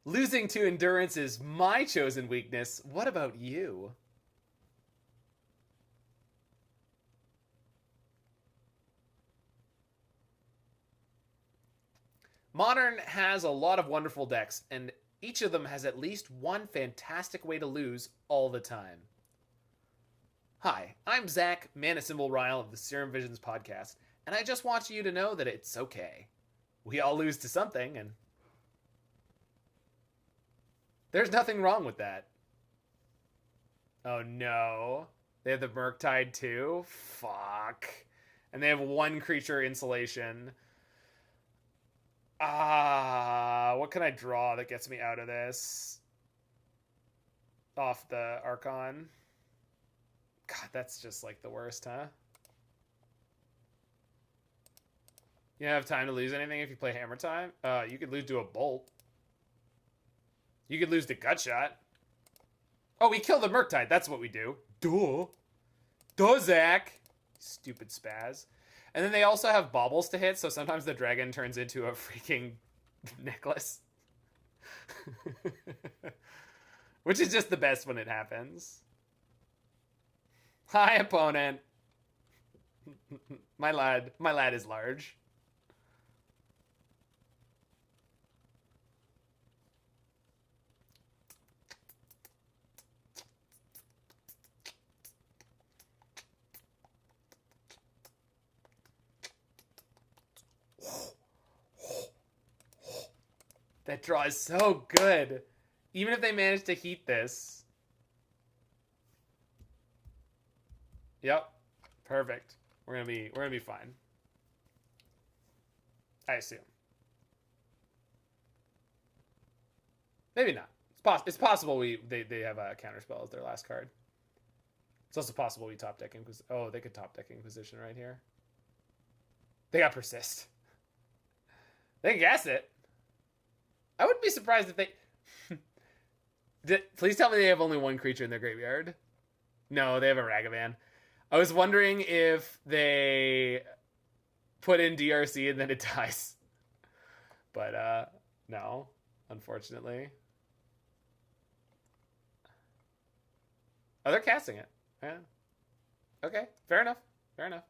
Losing to Endurance is my chosen weakness. What about you? Modern has a lot of wonderful decks, and each of them has at least one fantastic way to lose all the time. Hi, I'm Zach, Mana Symbol Ryle of the Serum Visions podcast, and I just want you to know that it's okay. We all lose to something, and there's nothing wrong with that. Oh no. They have the Murktide too? Fuck. And they have one creature insulation. What can I draw that gets me out of this? Off the Archon. God, that's just like the worst, huh? You don't have time to lose anything if you play Hammer Time? You could lose to a Bolt. You could lose to Gutshot. Oh, we kill the Murktide. That's what we do. Duh. Duh, Zach. Stupid spaz. And then they also have baubles to hit, so sometimes the dragon turns into a freaking necklace. Which is just the best when it happens. Hi, opponent. My lad is large. That draw is so good. Even if they manage to heat this. Yep. Perfect. We're gonna be fine. I assume. Maybe not. It's possible they have a counterspell as their last card. It's also possible we top deck Inquisition. Oh, they could top deck Inquisition right here. They got Persist. They can guess it. I wouldn't be surprised if they... Please tell me they have only one creature in their graveyard. No, they have a Ragavan. I was wondering if they put in DRC and then it dies. But, no, unfortunately. Oh, they're casting it. Yeah. Okay, fair enough. Fair enough.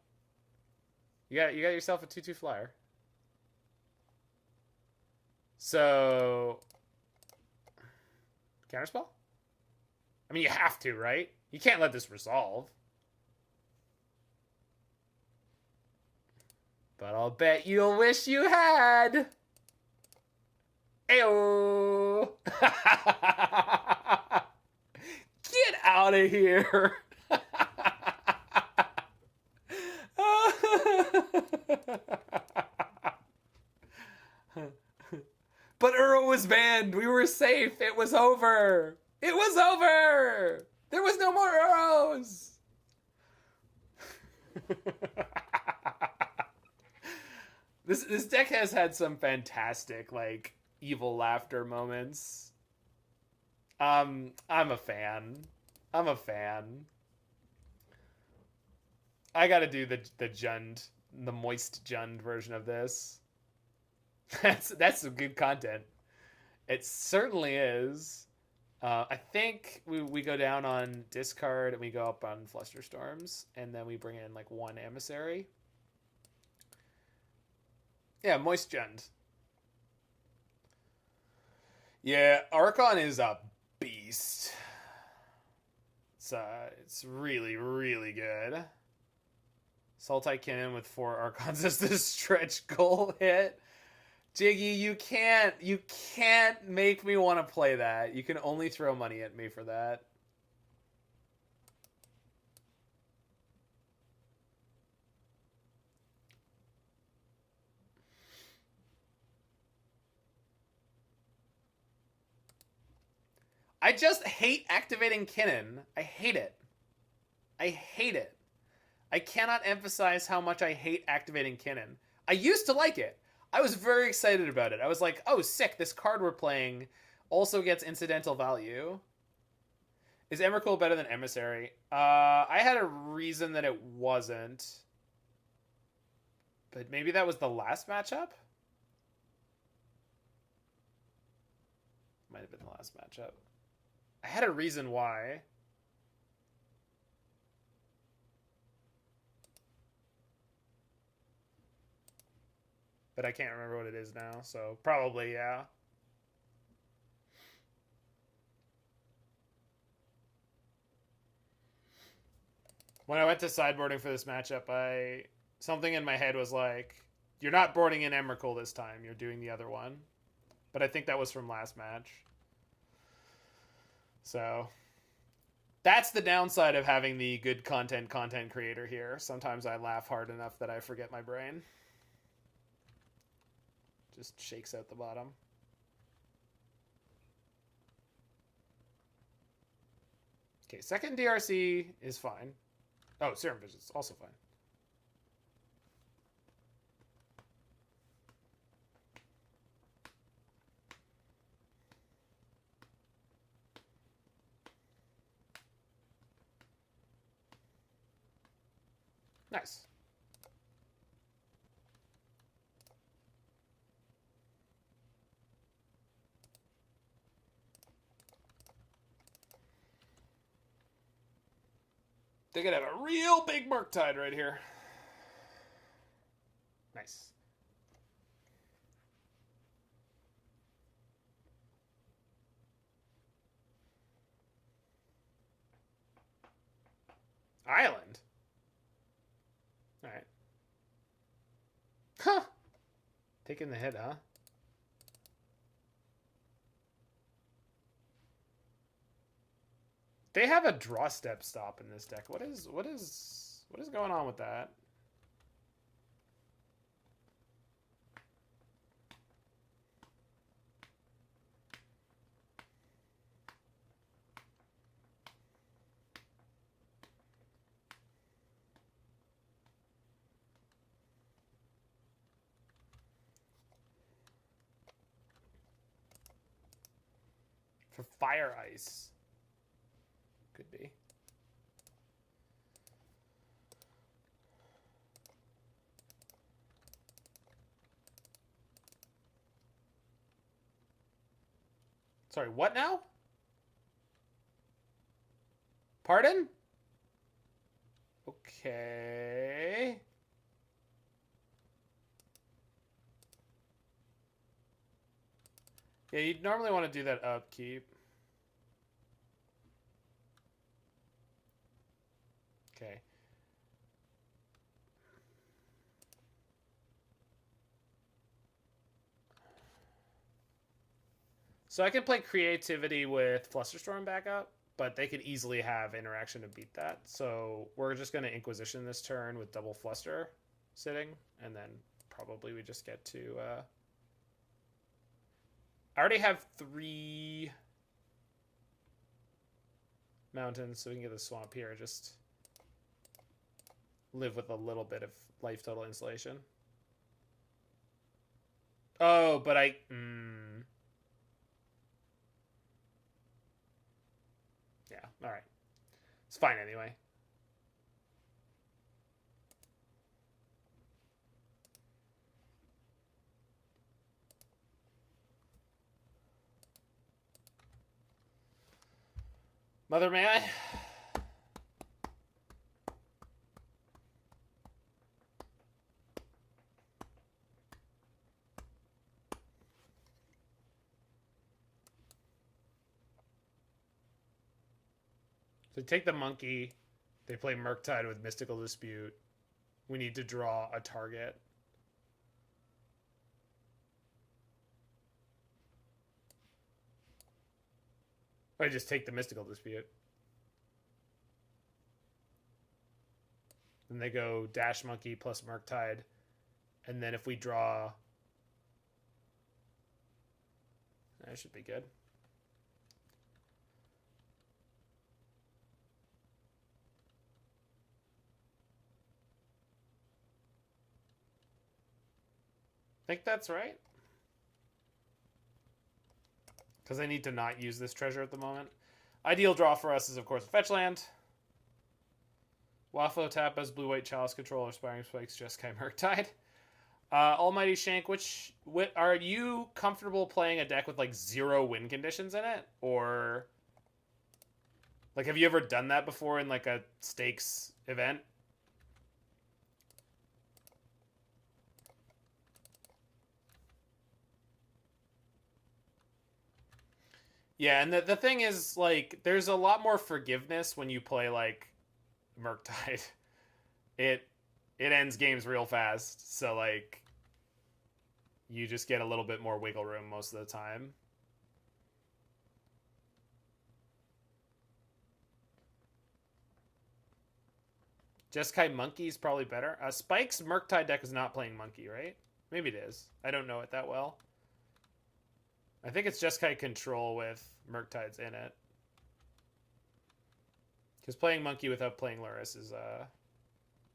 You got yourself a 2/2 flyer. So, counterspell? I mean, you have to, right? You can't let this resolve. But I'll bet you'll wish you had. Ayo! Get out of here! But Uro was banned. We were safe. It was over. It was over. There was no more Uros. This deck has had some fantastic, like, evil laughter moments. I'm a fan. I'm a fan. I gotta do the Jund, the moist Jund version of this. That's some good content. It certainly is. I think we go down on discard and we go up on Flusterstorms, and then we bring in like one Emissary. Yeah, moist Jund. Yeah, Archon is a beast. It's really, really good. Sultai Cannon with 4 Archons as the stretch goal hit. Jiggy, you can't make me want to play that. You can only throw money at me for that. I just hate activating Kinnan. I hate it. I hate it. I cannot emphasize how much I hate activating Kinnan. I used to like it. I was very excited about it. I was like, oh, sick, this card we're playing also gets incidental value. Is Emrakul better than Emissary? I had a reason that it wasn't. But maybe that was the last matchup? Might have been the last matchup. I had a reason why. But I can't remember what it is now, so probably, yeah. When I went to sideboarding for this matchup, something in my head was like, you're not boarding in Emrakul this time, you're doing the other one. But I think that was from last match. So that's the downside of having the good content creator here. Sometimes I laugh hard enough that I forget my brain. Just shakes out the bottom. Okay, second DRC is fine. Oh, Serum Vision's also fine. Nice. They could have a real big Murktide right here. Nice. Island? Alright. Huh. Taking the hit, huh? They have a draw step stop in this deck. What is going on with that? For Fire Ice. Could be. Sorry, what now? Pardon? Okay. Yeah, you'd normally want to do that upkeep. Okay. So I can play Creativity with Flusterstorm back up, but they could easily have interaction to beat that. So we're just going to Inquisition this turn with double Fluster sitting, and then probably we just get to... I already have 3 mountains, so we can get the swamp here. Just live with a little bit of life total insulation. Oh, but I... Yeah, alright. It's fine anyway. Mother, may I? So take the monkey. They play Murktide with Mystical Dispute. We need to draw a target. I just take the Mystical Dispute. Then they go Dash Monkey plus Murktide. And then if we draw... That should be good. think that's right. Because I need to not use this treasure at the moment. Ideal draw for us is, of course, a fetch land. Wafo Tapas, Blue-White Chalice Control, Aspiring Spikes, Jeskai Murktide. Almighty Shank, are you comfortable playing a deck with, like, 0 win conditions in it? Or, like, have you ever done that before in, like, a stakes event? Yeah, and the thing is, like, there's a lot more forgiveness when you play, like, Murktide. It ends games real fast, so, like, you just get a little bit more wiggle room most of the time. Jeskai Monkey is probably better. Spike's Murktide deck is not playing Monkey, right? Maybe it is. I don't know it that well. I think it's Jeskai Control with Murktides in it. Because playing Monkey without playing Luris is a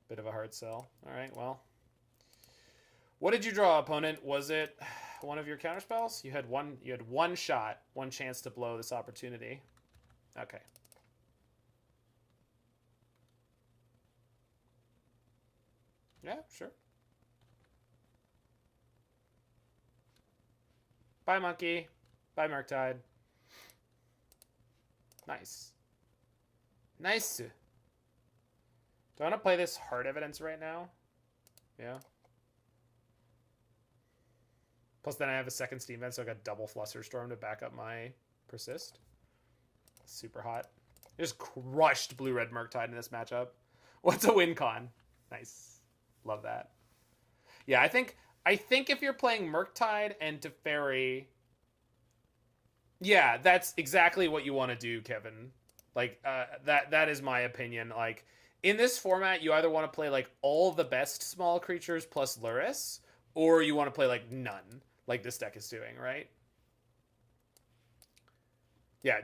bit of a hard sell. Alright, well. What did you draw, opponent? Was it one of your counterspells? You had one shot, one chance to blow this opportunity. Okay. Yeah, sure. Bye, Monkey. Bye, Murktide. Nice. Nice. Do I want to play this Hard Evidence right now? Yeah. Plus then I have a second Steam Vent, so I got double Flusterstorm to back up my Persist. Super hot. Just crushed Blue-Red Murktide in this matchup. What's a win con? Nice. Love that. Yeah, I think if you're playing Murktide and Teferi, yeah, that's exactly what you want to do, Kevin. Like, that is my opinion. Like, in this format, you either want to play, like, all the best small creatures plus Luris, or you want to play, like, none, like this deck is doing, right? Yeah,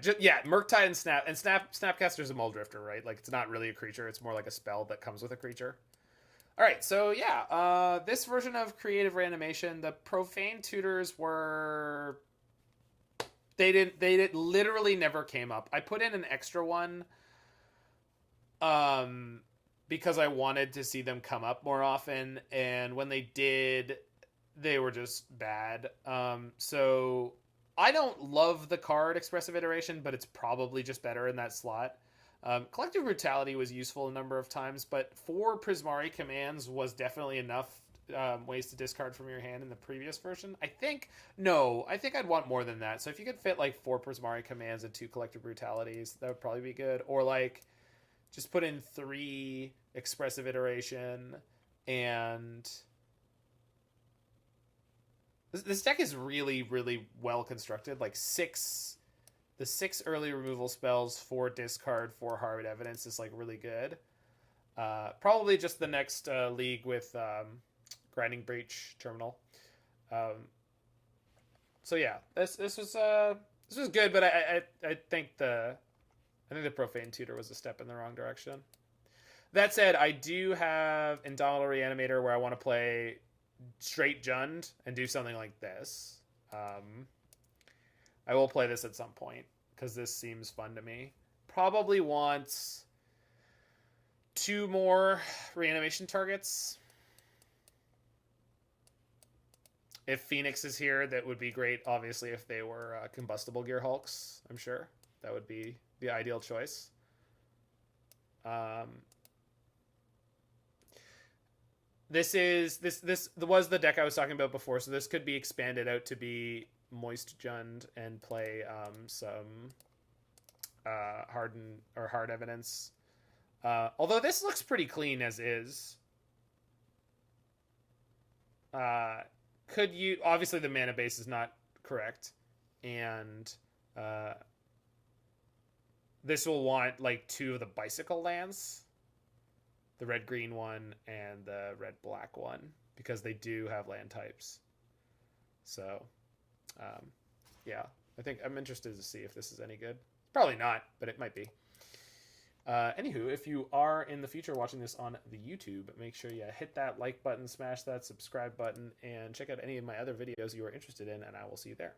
Murktide and Snapcaster's a Muldrifter, right? Like, it's not really a creature, it's more like a spell that comes with a creature. Alright, so yeah, this version of Creative Reanimation, the Profane Tutors were... They literally never came up. I put in an extra one because I wanted to see them come up more often, and when they did, they were just bad. So I don't love the card Expressive Iteration, but it's probably just better in that slot. Collective Brutality was useful a number of times, but 4 Prismari commands was definitely enough ways to discard from your hand in the previous version. I think I'd want more than that. So if you could fit like 4 Prismari commands and 2 Collective Brutalities, that would probably be good. Or like just put in 3 Expressive Iteration, and this deck is really, really well constructed. Like the 6 early removal spells, 4 discard, 4 Hard Evidence is like really good. Probably just the next league with Grinding Breach Terminal. So yeah, this was good, but I think the Profane Tutor was a step in the wrong direction. That said, I do have Indomitable Reanimator where I want to play straight Jund and do something like this. I will play this at some point because this seems fun to me. Probably wants 2 more reanimation targets. If Phoenix is here, that would be great. Obviously, if they were combustible gear Hulks, I'm sure that would be the ideal choice. This was the deck I was talking about before, so this could be expanded out to be Moist Jund and play some Hard Evidence. Although this looks pretty clean as is. Could you... Obviously, the mana base is not correct. And this will want, like, 2 of the Bicycle lands. The red-green one and the red-black one. Because they do have land types. So, yeah. I think I'm interested to see if this is any good. Probably not, but it might be. Anywho, if you are in the future watching this on the YouTube, make sure you hit that like button, smash that subscribe button, and check out any of my other videos you are interested in, and I will see you there.